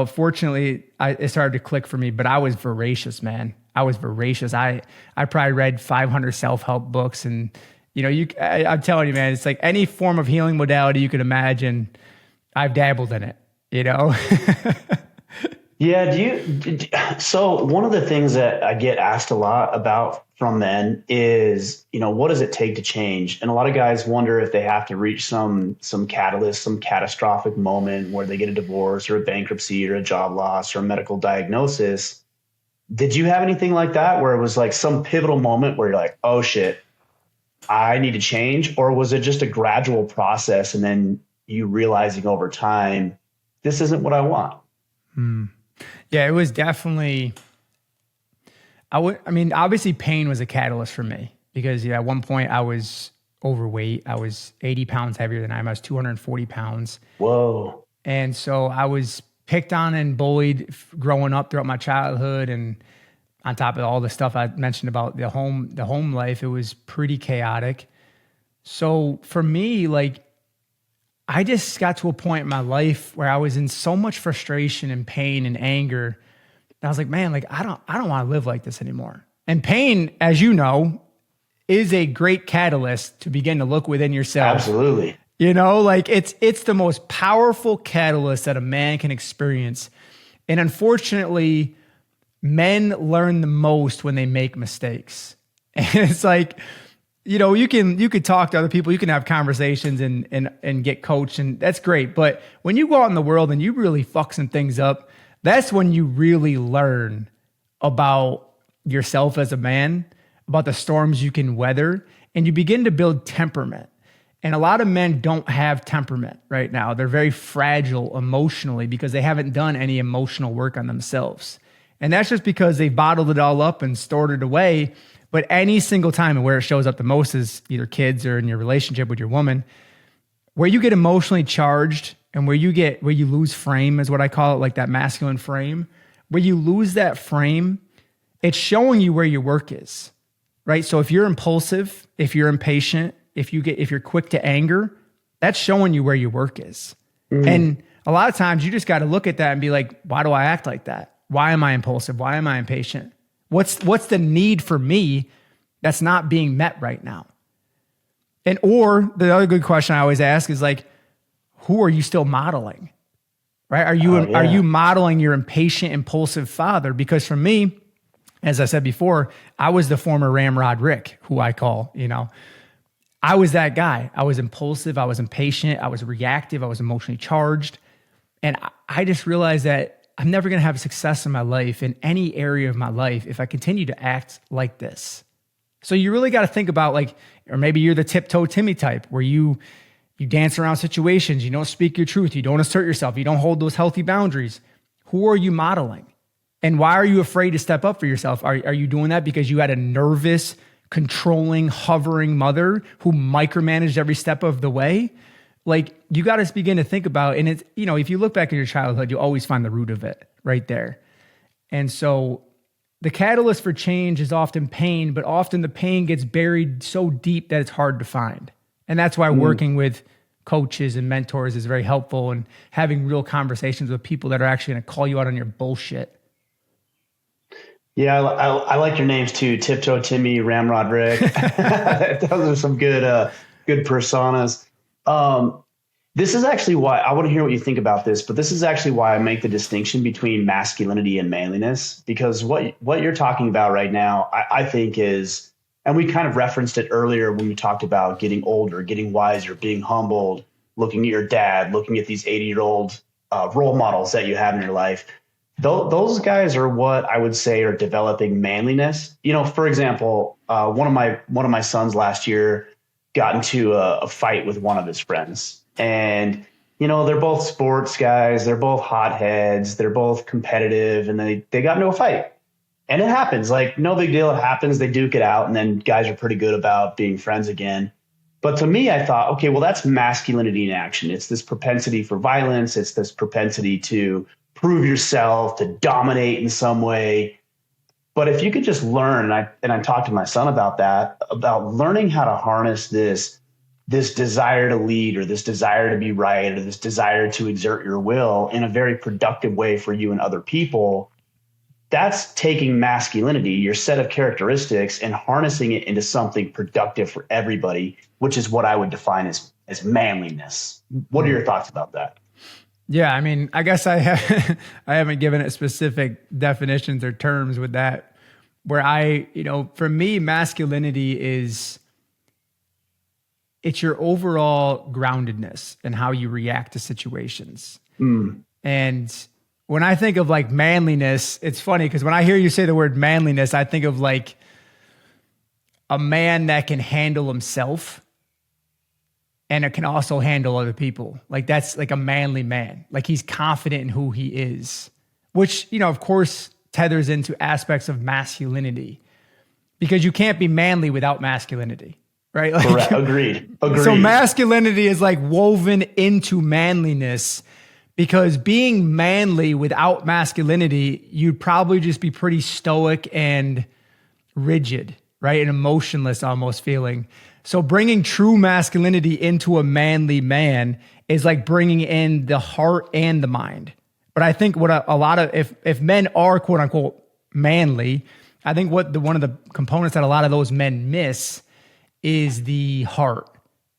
fortunately, it started to click for me. But I was voracious, man. I was voracious. I probably read 500 self-help books. And, I'm telling you, man, it's like any form of healing modality you could imagine, I've dabbled in it, Yeah. So one of the things that I get asked a lot about from men is, what does it take to change? And a lot of guys wonder if they have to reach some catalyst, some catastrophic moment where they get a divorce or a bankruptcy or a job loss or a medical diagnosis. Did you have anything like that where it was like some pivotal moment where you're like, oh shit, I need to change? Or was it just a gradual process and then you realizing over time, this isn't what I want? Yeah, it was definitely, obviously pain was a catalyst for me because at one point I was overweight. I was 80 pounds heavier than I am. I was 240 pounds. Whoa. And so I was picked on and bullied growing up throughout my childhood. And on top of all the stuff I mentioned about the home life, it was pretty chaotic. So for me, like, I just got to a point in my life where I was in so much frustration and pain and anger. And I was like, man, like, I don't want to live like this anymore. And pain, as you know, is a great catalyst to begin to look within yourself. Absolutely. Like it's the most powerful catalyst that a man can experience. And unfortunately, men learn the most when they make mistakes. And it's like, you could talk to other people, you can have conversations and get coached, and that's great. But when you go out in the world and you really fuck some things up, that's when you really learn about yourself as a man, about the storms you can weather, and you begin to build temperament. And a lot of men don't have temperament right now. They're very fragile emotionally because they haven't done any emotional work on themselves. And that's just because they've bottled it all up and stored it away. But any single time, and where it shows up the most is either kids or in your relationship with your woman, where you get emotionally charged and where you lose frame is what I call it, like that masculine frame. Where you lose that frame, it's showing you where your work is, right? So if you're impulsive, if you're impatient, if you're quick to anger, that's showing you where your work is. Mm-hmm. And a lot of times you just got to look at that and be like, why do I act like that? Why am I impulsive? Why am I impatient? What's the need for me that's not being met right now? And or the other good question I always ask is like, who are you still modeling? Right? Are you modeling your impatient, impulsive father? Because for me, as I said before, I was the former Ramrod Rick, who I call, I was that guy. I was impulsive. I was impatient. I was reactive. I was emotionally charged. And I just realized that I'm never going to have success in my life, in any area of my life, if I continue to act like this. So you really got to think about like, or maybe you're the tiptoe Timmy type where you dance around situations, you don't speak your truth, you don't assert yourself, you don't hold those healthy boundaries. Who are you modeling? And why are you afraid to step up for yourself? Are you doing that because you had a nervous, controlling, hovering mother who micromanaged every step of the way? Like, you got to begin to think about, and it's, you know, if you look back at your childhood, you'll always find the root of it right there. And so the catalyst for change is often pain, but often the pain gets buried so deep that it's hard to find. And that's why working with coaches and mentors is very helpful, and having real conversations with people that are actually going to call you out on your bullshit. Yeah, I like your names too. Tiptoe Timmy, Ramrod Rick. Those are some good personas. This is actually why I want to hear what you think about this, but this is actually why I make the distinction between masculinity and manliness, because what you're talking about right now, I think is, and we kind of referenced it earlier when we talked about getting older, getting wiser, being humbled, looking at your dad, looking at these 80-year-old role models that you have in your life. Those guys are what I would say are developing manliness. You know, for example, one of my sons last year got into a fight with one of his friends. And, you know, they're both sports guys. They're both hotheads. They're both competitive. And they got into a fight. And it happens. Like, no big deal. It happens. They duke it out. And then guys are pretty good about being friends again. But to me, I thought, okay, well, that's masculinity in action. It's this propensity for violence. It's this propensity to prove yourself, to dominate in some way. But if you could just learn, and I talked to my son about that, about learning how to harness this desire to lead, or this desire to be right, or this desire to exert your will in a very productive way for you and other people, that's taking masculinity, your set of characteristics, and harnessing it into something productive for everybody, which is what I would define as manliness. What are your thoughts about that? Yeah, I mean, I guess I haven't given it specific definitions or terms with that, where for me, masculinity is, it's your overall groundedness and how you react to situations. And when I think of like manliness, it's funny because when I hear you say the word manliness, I think of like a man that can handle himself and it can also handle other people. Like, that's like a manly man. Like, he's confident in who he is, which, you know, of course, tethers into aspects of masculinity, because you can't be manly without masculinity, right? Like, correct. Agreed. So masculinity is like woven into manliness, because being manly without masculinity, you'd probably just be pretty stoic and rigid, right? And emotionless almost feeling. So bringing true masculinity into a manly man is like bringing in the heart and the mind. But I think what a lot of, if men are quote unquote manly, I think one of the components that a lot of those men miss is the heart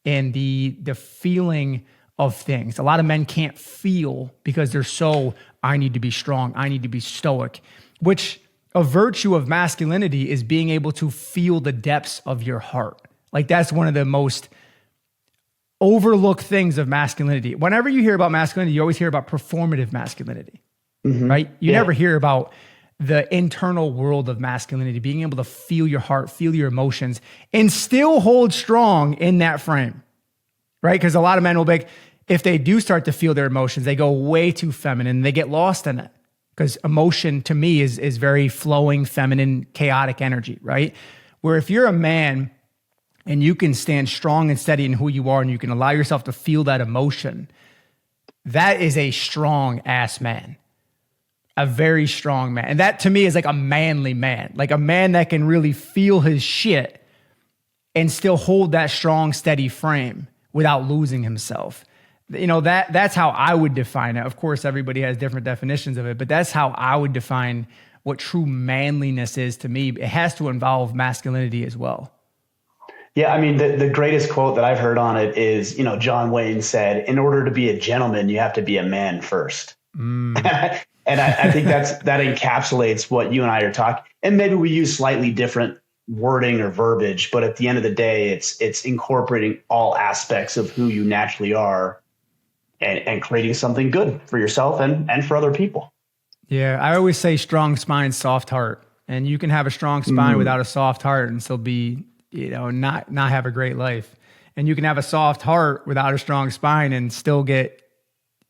and the feeling of things. A lot of men can't feel because they're so, I need to be strong, I need to be stoic, which a virtue of masculinity is being able to feel the depths of your heart. Like, that's one of the most overlooked things of masculinity. Whenever you hear about masculinity, you always hear about performative masculinity, right? You never hear about the internal world of masculinity, being able to feel your heart, feel your emotions, and still hold strong in that frame, right? Because a lot of men will be like, if they do start to feel their emotions, they go way too feminine. They get lost in it, because emotion to me is very flowing, feminine, chaotic energy, right? Where if you're a man and you can stand strong and steady in who you are, and you can allow yourself to feel that emotion, that is a strong ass man, a very strong man. And that to me is like a manly man, like a man that can really feel his shit and still hold that strong, steady frame without losing himself. You know, that's how I would define it. Of course, everybody has different definitions of it, but that's how I would define what true manliness is to me. It has to involve masculinity as well. Yeah, I mean, the greatest quote that I've heard on it is, you know, John Wayne said, in order to be a gentleman, you have to be a man first. And I think that encapsulates what you and I are talking. And maybe we use slightly different wording or verbiage, but at the end of the day, it's incorporating all aspects of who you naturally are and creating something good for yourself and for other people. Yeah, I always say strong spine, soft heart. And you can have a strong spine without a soft heart and still be, not have a great life. And you can have a soft heart without a strong spine and still get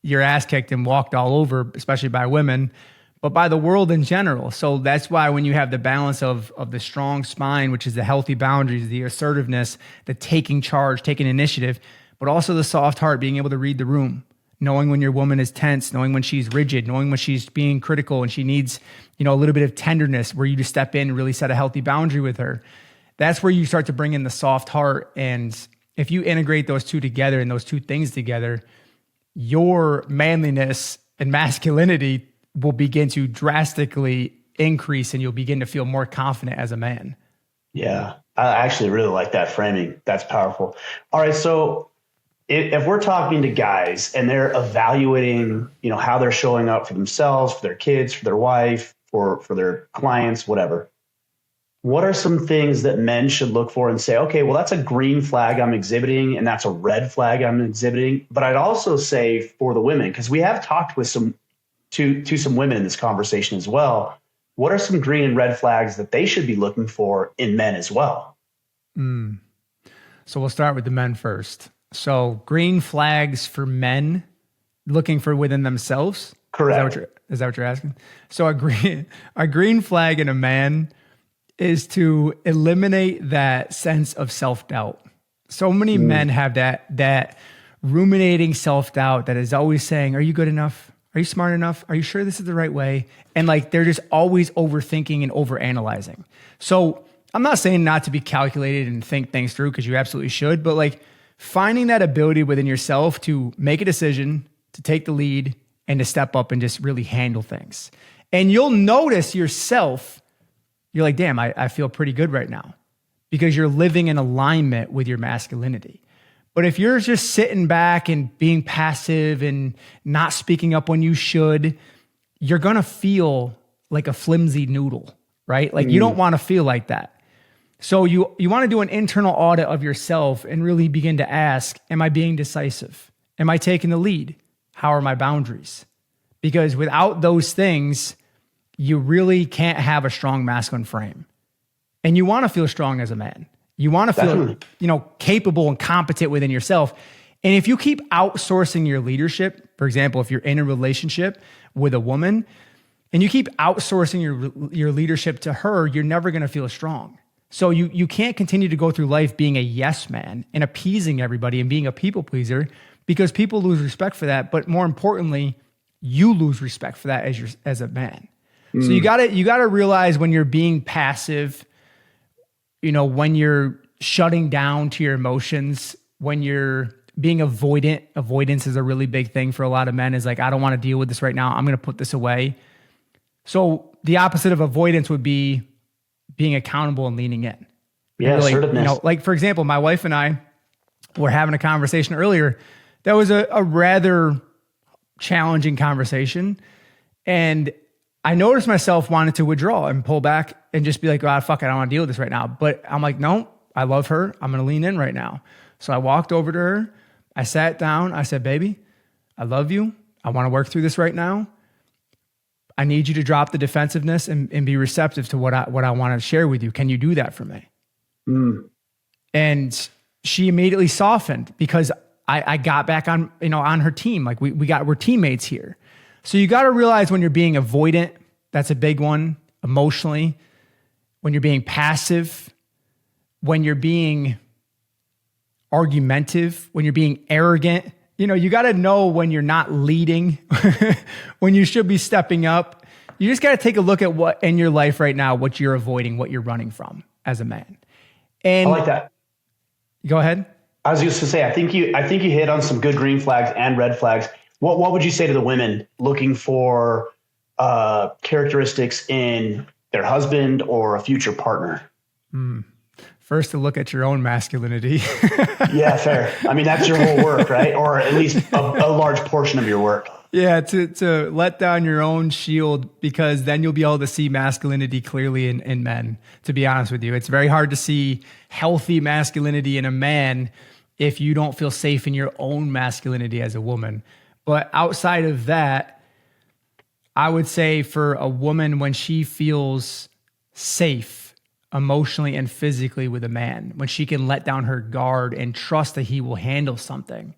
your ass kicked and walked all over, especially by women, but by the world in general. So that's why when you have the balance of the strong spine, which is the healthy boundaries, the assertiveness, the taking charge, taking initiative, but also the soft heart, being able to read the room, knowing when your woman is tense, knowing when she's rigid, knowing when she's being critical and she needs, a little bit of tenderness where you just step in and really set a healthy boundary with her. That's where you start to bring in the soft heart. And if you integrate those two together and those two things together, your manliness and masculinity will begin to drastically increase and you'll begin to feel more confident as a man. Yeah, I actually really like that framing. That's powerful. All right, so if we're talking to guys and they're evaluating, how they're showing up for themselves, for their kids, for their wife, for their clients, whatever, what are some things that men should look for and say, okay, well, that's a green flag I'm exhibiting and that's a red flag I'm exhibiting? But I'd also say for the women, because we have talked with some women in this conversation as well, what are some green and red flags that they should be looking for in men as well? So we'll start with the men first. So green flags for men looking for within themselves. Correct. Is that what you're asking? So a green flag in a man is to eliminate that sense of self-doubt. So many men have that ruminating self-doubt that is always saying, are you good enough? Are you smart enough? Are you sure this is the right way? And they're just always overthinking and overanalyzing. So I'm not saying not to be calculated and think things through, because you absolutely should, but finding that ability within yourself to make a decision, to take the lead, and to step up and just really handle things. And you'll notice yourself, you're like, damn, I feel pretty good right now, because you're living in alignment with your masculinity. But if you're just sitting back and being passive and not speaking up when you should, you're going to feel like a flimsy noodle, right? You don't want to feel like that. So you want to do an internal audit of yourself and really begin to ask, am I being decisive? Am I taking the lead? How are my boundaries? Because without those things, you really can't have a strong masculine frame. And you want to feel strong as a man. You want to feel, capable and competent within yourself. And if you keep outsourcing your leadership, for example, if you're in a relationship with a woman and you keep outsourcing your leadership to her, you're never going to feel strong. So you can't continue to go through life being a yes man and appeasing everybody and being a people pleaser, because people lose respect for that. But more importantly, you lose respect for that as a man. So you gotta realize when you're being passive, when you're shutting down to your emotions, when you're being avoidant. Avoidance is a really big thing for a lot of men, is I don't want to deal with this right now. I'm going to put this away. So the opposite of avoidance would be being accountable and leaning in. Yeah, really, assertiveness. For example, my wife and I were having a conversation earlier. That was a rather challenging conversation. And I noticed myself wanting to withdraw and pull back and just be like, oh, fuck, I don't want to deal with this right now. But I'm like, no, I love her. I'm going to lean in right now. So I walked over to her. I sat down. I said, baby, I love you. I want to work through this right now. I need you to drop the defensiveness and be receptive to what I want to share with you. Can you do that for me? And she immediately softened, because I got back on, on her team. We're teammates here. So you got to realize when you're being avoidant, that's a big one emotionally. When you're being passive, when you're being argumentative, when you're being arrogant, you got to know when you're not leading, when you should be stepping up. You just got to take a look at what in your life right now, what you're avoiding, what you're running from as a man. And I like that. Go ahead. I was just to say, I think you hit on some good green flags and red flags. What would you say to the women looking for characteristics in their husband or a future partner? First, to look at your own masculinity. Yeah, fair. I mean, that's your whole work, right? Or at least a large portion of your work. Yeah, to let down your own shield, because then you'll be able to see masculinity clearly in men, to be honest with you. It's very hard to see healthy masculinity in a man if you don't feel safe in your own masculinity as a woman. But outside of that, I would say for a woman, when she feels safe emotionally and physically with a man, when she can let down her guard and trust that he will handle something,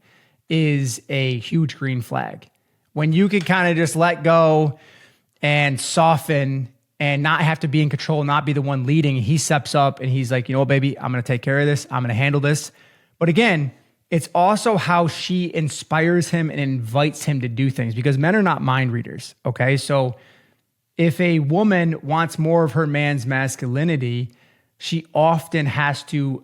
is a huge green flag. When you can kind of just let go and soften and not have to be in control, not be the one leading, he steps up and he's like, you know what, baby, I'm going to take care of this. I'm going to handle this. But again, it's also how she inspires him and invites him to do things, because men are not mind readers. Okay. So if a woman wants more of her man's masculinity, she often has to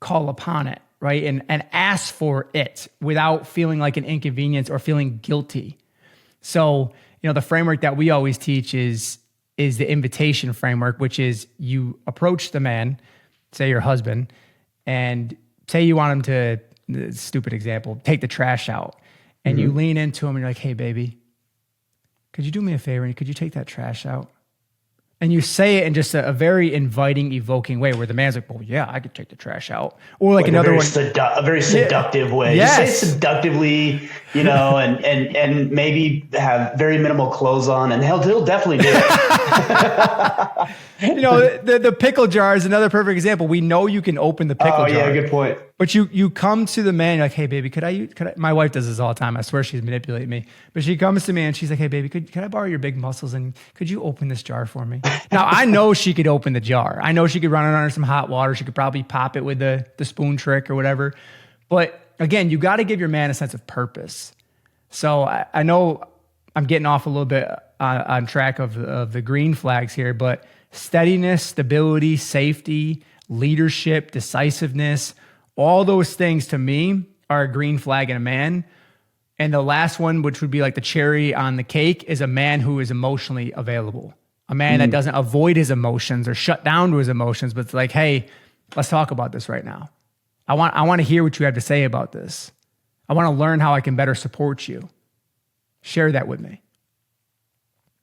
call upon it, right? And ask for it without feeling like an inconvenience or feeling guilty. So, the framework that we always teach is the invitation framework, which is you approach the man, say your husband, and say you want him to, stupid example, take the trash out. And you lean into him and you're like, hey, baby, could you do me a favor? Could you take that trash out? And you say it in just a very inviting, evoking way where the man's like, well, yeah, I could take the trash out. Or like another one. A very seductive way. Yes. Just say it seductively, and maybe have very minimal clothes on, and he'll definitely do it. The pickle jar is another perfect example. We know you can open the pickle jar. Oh, yeah, good point. But you come to the man, you're like, hey, baby, could I, my wife does this all the time. I swear she's manipulating me. But she comes to me and she's like, hey, baby, could I borrow your big muscles and could you open this jar for me? Now, I know she could open the jar. I know she could run it under some hot water. She could probably pop it with the spoon trick or whatever. But again, you got to give your man a sense of purpose. So I know I'm getting off a little bit on track of the green flags here, but steadiness, stability, safety, leadership, decisiveness, all those things to me are a green flag in a man. And the last one, which would be like the cherry on the cake, is a man who is emotionally available. A man that doesn't avoid his emotions or shut down to his emotions, but it's like, hey, let's talk about this right now. I want to hear what you have to say about this. I want to learn how I can better support you. Share that with me.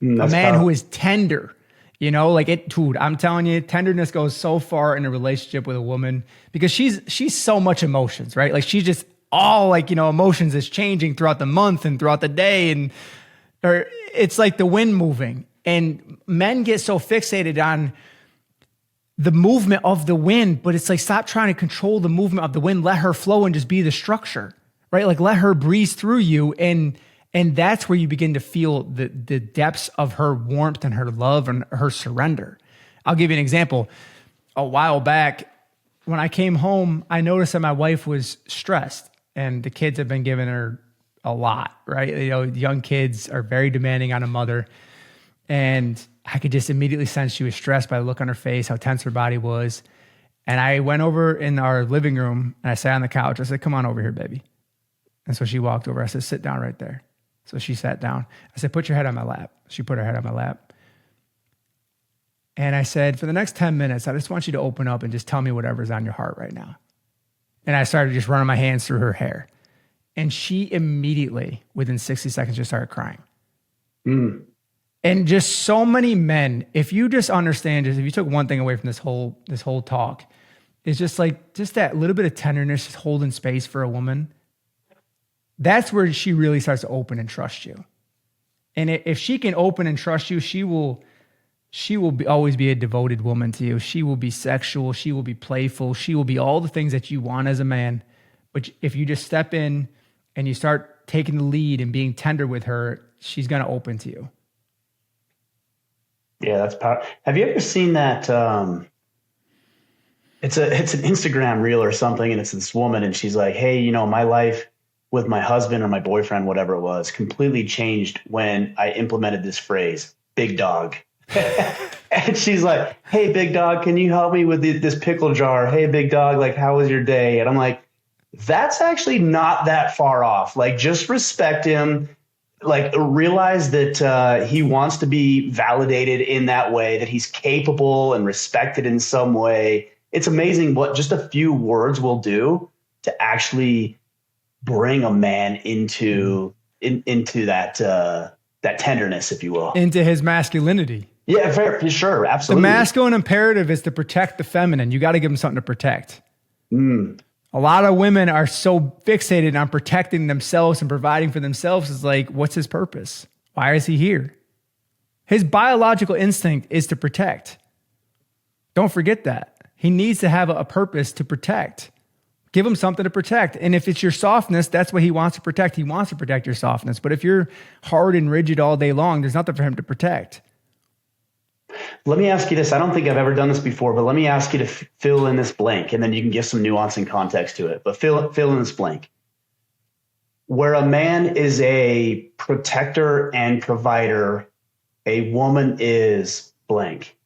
A man who is tender, dude, I'm telling you, tenderness goes so far in a relationship with a woman because she's so much emotions, right? Like she's just all emotions is changing throughout the month and throughout the day. Or it's like the wind moving, and men get so fixated on the movement of the wind, but it's like, stop trying to control the movement of the wind. Let her flow and just be the structure, right? Like let her breeze through you. And that's where you begin to feel the depths of her warmth and her love and her surrender. I'll give you an example. A while back, when I came home, I noticed that my wife was stressed and the kids have been giving her a lot, right? Young kids are very demanding on a mother. And I could just immediately sense she was stressed by the look on her face, how tense her body was. And I went over in our living room and I sat on the couch. I said, come on over here, baby. And so she walked over. I said, sit down right there. So she sat down. I said, put your head on my lap. She put her head on my lap. And I said, for the next 10 minutes, I just want you to open up and just tell me whatever's on your heart right now. And I started just running my hands through her hair. And she immediately, within 60 seconds, just started crying. And just so many men, if you just understand, if you took one thing away from this whole talk, it's just that little bit of tenderness, just holding space for a woman. That's where she really starts to open and trust you. And if she can open and trust you, she will always be a devoted woman to you. She will be sexual. She will be playful. She will be all the things that you want as a man. But if you just step in and you start taking the lead and being tender with her, she's going to open to you. Yeah, that's powerful. Have you ever seen that? It's an Instagram reel or something, and it's this woman, and she's like, "Hey, my life with my husband or my boyfriend, whatever it was, completely changed when I implemented this phrase, big dog." And she's like, "Hey, big dog, can you help me with this pickle jar? Hey, big dog, like, how was your day?" And I'm like, that's actually not that far off. Like, just respect him. Like, realize that he wants to be validated in that way, that he's capable and respected in some way. It's amazing what just a few words will do to actually bring a man into that tenderness, if you will, into his masculinity. Yeah, for sure, absolutely. The masculine imperative is to protect the feminine. You got to give them something to protect. A lot of women are so fixated on protecting themselves and providing for themselves. It's like, what's his purpose? Why is he here? His biological instinct is to protect. Don't forget that. He needs to have a purpose to protect. Give him something to protect. And if it's your softness, that's what he wants to protect. He wants to protect your softness. But if you're hard and rigid all day long, there's nothing for him to protect. Let me ask you this. I don't think I've ever done this before, but let me ask you to fill in this blank, and then you can give some nuance and context to it. But fill in this blank. Where a man is a protector and provider, a woman is blank.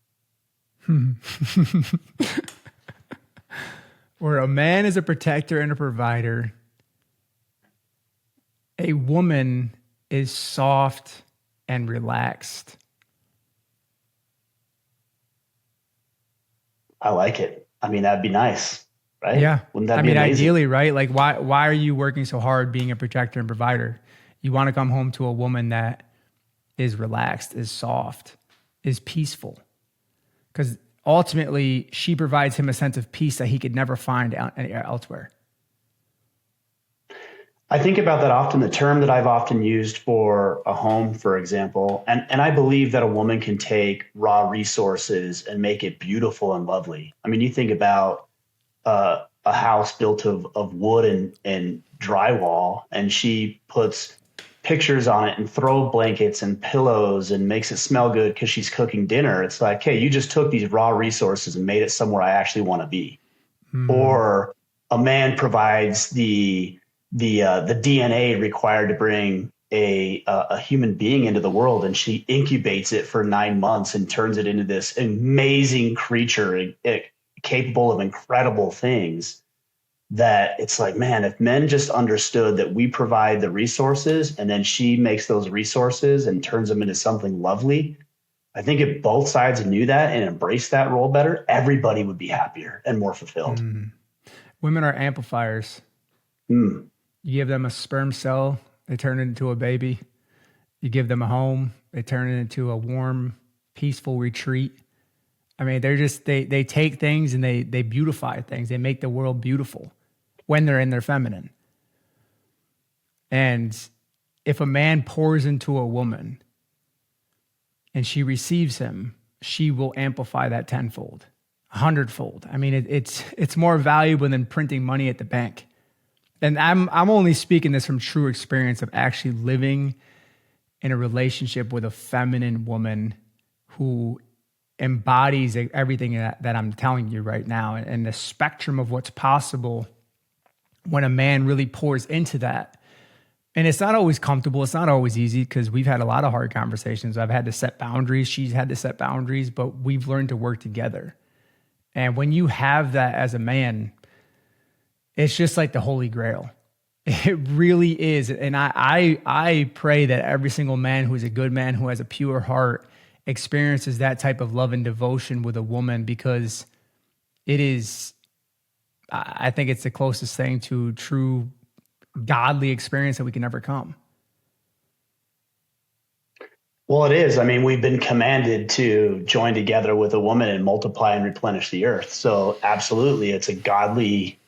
Where a man is a protector and a provider, a woman is soft and relaxed. I like it. I mean, that'd be nice, right? Yeah. Wouldn't that be amazing? Ideally, right? Like, why are you working so hard being a protector and provider? You want to come home to a woman that is relaxed, is soft, is peaceful. Because ultimately, she provides him a sense of peace that he could never find elsewhere. I think about that often. The term that I've often used for a home, for example, and I believe that a woman can take raw resources and make it beautiful and lovely. I mean, you think about a house built of wood and drywall, and she puts pictures on it and throw blankets and pillows and makes it smell good because she's cooking dinner. It's like, hey, you just took these raw resources and made it somewhere I actually want to be. Or a man provides the DNA required to bring a human being into the world, and she incubates it for 9 months and turns it into this amazing creature capable of incredible things. That it's like, man, if men just understood that we provide the resources and then she makes those resources and turns them into something lovely, I think if both sides knew that and embraced that role better, everybody would be happier and more fulfilled. Women are amplifiers. You give them a sperm cell, they turn it into a baby. You give them a home, they turn it into a warm, peaceful retreat. I mean, they take things and they beautify things. They make the world beautiful when they're in their feminine. And if a man pours into a woman and she receives him, she will amplify that tenfold, 100-fold. I mean, it's more valuable than printing money at the bank. And I'm only speaking this from true experience of actually living in a relationship with a feminine woman who embodies everything that I'm telling you right now, and the spectrum of what's possible when a man really pours into that. And it's not always comfortable. It's not always easy because we've had a lot of hard conversations. I've had to set boundaries. She's had to set boundaries, but we've learned to work together. And when you have that as a man, it's just like the Holy Grail. It really is. And I pray that every single man who is a good man, who has a pure heart, experiences that type of love and devotion with a woman, because it is, I think it's the closest thing to true godly experience that we can ever come. Well, it is. I mean, we've been commanded to join together with a woman and multiply and replenish the earth. So absolutely, it's a godly.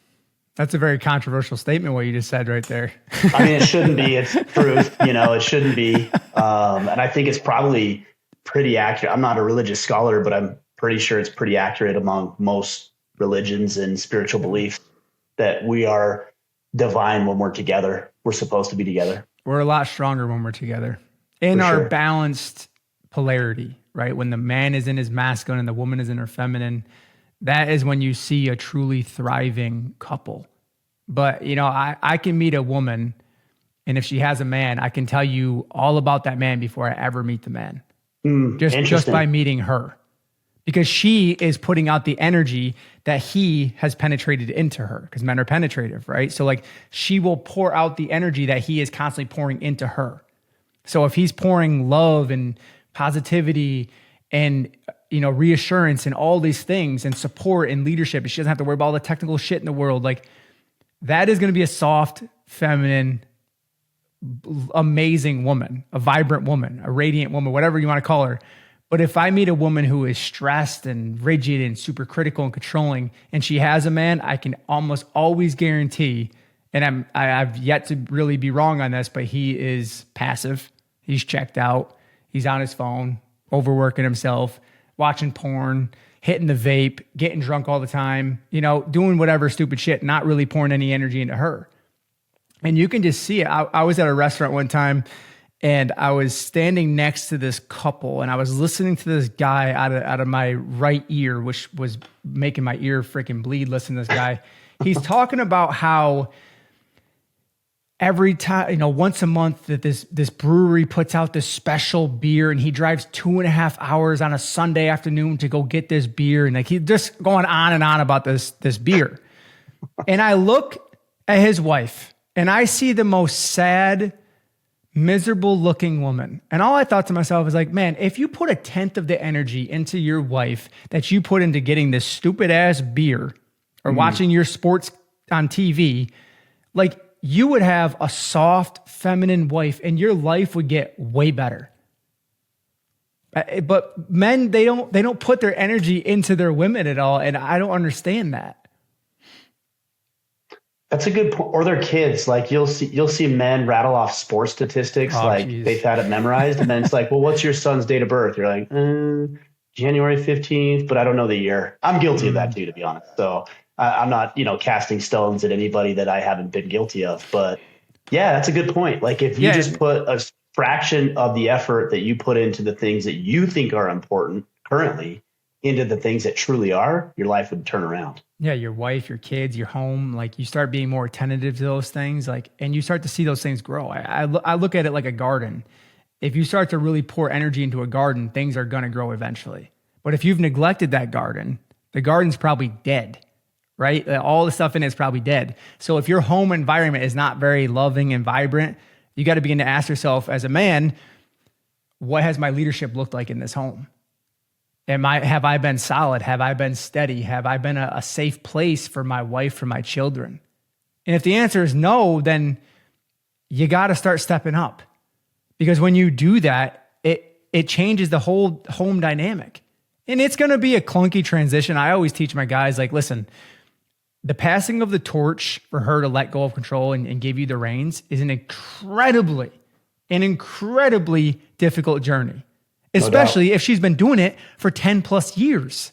That's a very controversial statement, what you just said right there. I mean, it shouldn't be. It's truth. It shouldn't be. And I think it's probably pretty accurate. I'm not a religious scholar, but I'm pretty sure it's pretty accurate among most religions and spiritual beliefs that we are divine when we're together. We're supposed to be together. We're a lot stronger when we're together in our balanced polarity, right? When the man is in his masculine and the woman is in her feminine, that is when you see a truly thriving couple. But, I can meet a woman, and if she has a man, I can tell you all about that man before I ever meet the man. Just by meeting her, because she is putting out the energy that he has penetrated into her, because men are penetrative, right? So like she will pour out the energy that he is constantly pouring into her. So if he's pouring love and positivity and, reassurance and all these things and support and leadership, and she doesn't have to worry about all the technical shit in the world, like that is going to be a soft, feminine, amazing woman, a vibrant woman, a radiant woman, whatever you want to call her. But if I meet a woman who is stressed and rigid and super critical and controlling, and she has a man, I can almost always guarantee, and I've yet to really be wrong on this, but he is passive. He's checked out. He's on his phone, overworking himself, watching porn, hitting the vape, getting drunk all the time, doing whatever stupid shit, not really pouring any energy into her. And you can just see it. I was at a restaurant one time and I was standing next to this couple and I was listening to this guy out of my right ear, which was making my ear freaking bleed. Listening to this guy. He's talking about how every time, once a month that this brewery puts out this special beer and he drives 2.5 hours on a Sunday afternoon to go get this beer. And like, he's just going on and on about this beer. And I look at his wife and I see the most sad, miserable looking woman. And all I thought to myself is like, man, if you put 1/10 of the energy into your wife that you put into getting this stupid ass beer or watching your sports on TV, like, you would have a soft, feminine wife and your life would get way better. But men, they don't put their energy into their women at all. And I don't understand that. That's a good point. Or their kids. Like you'll see men rattle off sports statistics they've had it memorized. And then it's like, well, what's your son's date of birth? You're like, January 15th, but I don't know the year. I'm guilty of that too, to be honest. So I'm not, casting stones at anybody that I haven't been guilty of. But yeah, that's a good point. Like if you just put a fraction of the effort that you put into the things that you think are important currently into the things that truly are, your life would turn around. Yeah, your wife, your kids, your home, like you start being more attentive to those things, like, and you start to see those things grow. I look at it like a garden. If you start to really pour energy into a garden, things are going to grow eventually. But if you've neglected that garden, the garden's probably dead, right? All the stuff in it is probably dead. So if your home environment is not very loving and vibrant, you got to begin to ask yourself as a man, what has my leadership looked like in this home? Have I been solid? Have I been steady? Have I been a safe place for my wife, for my children? And if the answer is no, then you got to start stepping up. Because when you do that, it changes the whole home dynamic. And it's going to be a clunky transition. I always teach my guys, like, listen, the passing of the torch for her to let go of control and give you the reins is an incredibly difficult journey. Especially if she's been doing it for 10 plus years.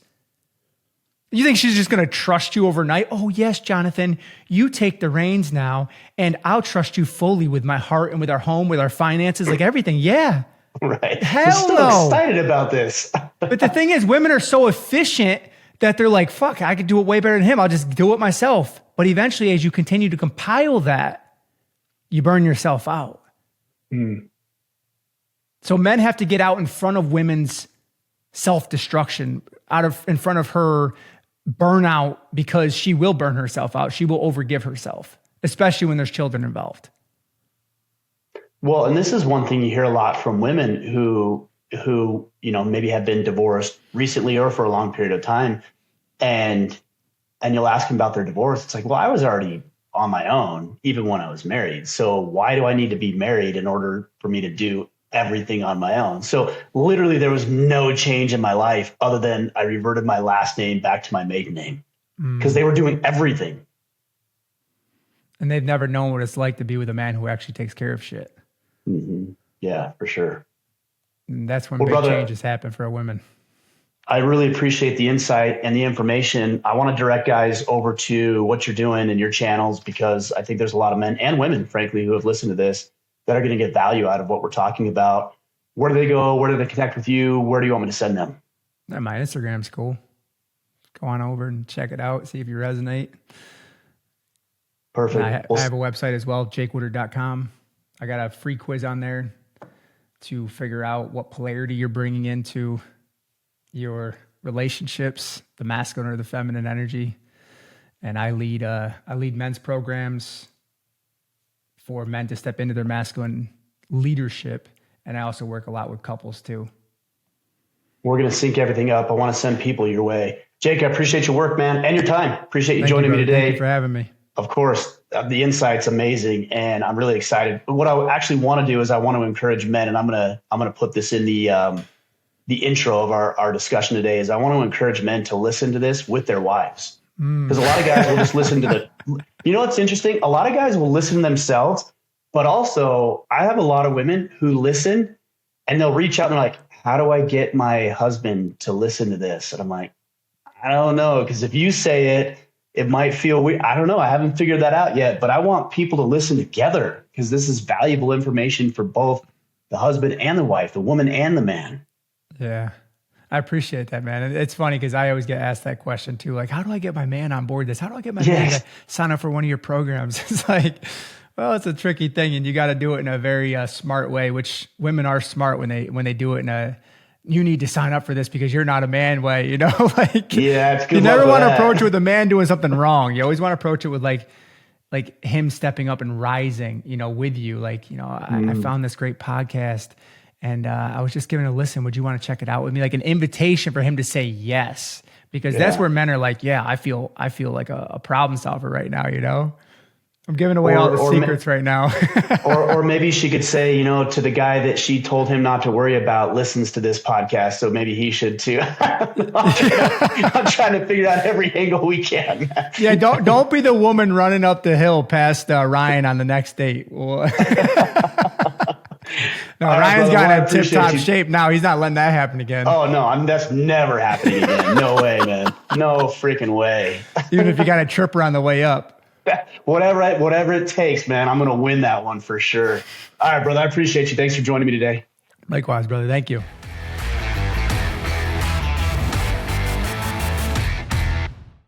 You think she's just going to trust you overnight? Oh, yes, Jonathan, you take the reins now, and I'll trust you fully with my heart and with our home, with our finances, like everything. Yeah. Right. Hell I'm still no. excited about this. But the thing is, women are so efficient that they're like, fuck, I could do it way better than him. I'll just do it myself. But eventually, as you continue to compile that, you burn yourself out. So men have to get out in front of women's self-destruction, in front of her burnout, because she will burn herself out. She will overgive herself, especially when there's children involved. Well, and this is one thing you hear a lot from women who maybe have been divorced recently or for a long period of time, and you'll ask them about their divorce. It's like, well, I was already on my own, even when I was married. So why do I need to be married in order for me to do everything on my own? So literally there was no change in my life other than I reverted my last name back to my maiden name because they were doing everything. And they've never known what it's like to be with a man who actually takes care of shit. Mm-hmm. Yeah, for sure. And that's when big changes happen for women. I really appreciate the insight and the information. I want to direct guys over to what you're doing in your channels, because I think there's a lot of men and women, frankly, who have listened to this that are going to get value out of what we're talking about. Where do they go? Where do they connect with you? Where do you want me to send them? My Instagram's cool. Go on over and check it out. See if you resonate. Perfect. I have a website as well, jakewoodard.com. I got a free quiz on there to figure out what polarity you're bringing into your relationships, the masculine or the feminine energy. And I lead men's programs for men to step into their masculine leadership. And I also work a lot with couples too. We're going to sync everything up. I want to send people your way. Jake, I appreciate your work, man, and your time. Appreciate you joining me today. Thank you for having me. Of course. The insight's amazing, and I'm really excited. But what I actually want to do is I want to encourage men, and I'm gonna put this in the intro of our discussion today, is I want to encourage men to listen to this with their wives. Because a lot of guys will just listen to what's interesting? A lot of guys will listen to themselves, but also I have a lot of women who listen and they'll reach out and they're like, how do I get my husband to listen to this? And I'm like, I don't know. Because if you say it, it might feel weird. I don't know. I haven't figured that out yet, but I want people to listen together because this is valuable information for both the husband and the wife, the woman and the man. Yeah. I appreciate that, man. It's funny because I always get asked that question too. Like, how do I get my man on board this? How do I get my man to sign up for one of your programs? It's like, well, it's a tricky thing, and you got to do it in a very smart way, which women are smart when they do it in a, you need to sign up for this because you're not a man way, you know? Like, yeah, it's good. You never want to approach it with a man doing something wrong. You always want to approach it with like him stepping up and rising, you know, with you. Like, you know, I found this great podcast and I was just giving it a listen. Would you want to check it out with me? Like an invitation for him to say yes, because that's where men are like, yeah, I feel like a problem solver right now, you know? I'm giving away all the secrets right now. or maybe she could say, you know, to the guy that she told him not to worry about listens to this podcast, so maybe he should too. I'm trying to figure out every angle we can. Yeah, don't be the woman running up the hill past Ryan on the next date. No, Ryan's got in tip-top shape now. He's not letting that happen again. Oh, no, that's never happening again. No way, man. No freaking way. Even if you got a tripper on the way up. Whatever it takes, man. I'm going to win that one for sure. All right, brother. I appreciate you. Thanks for joining me today. Likewise, brother. Thank you.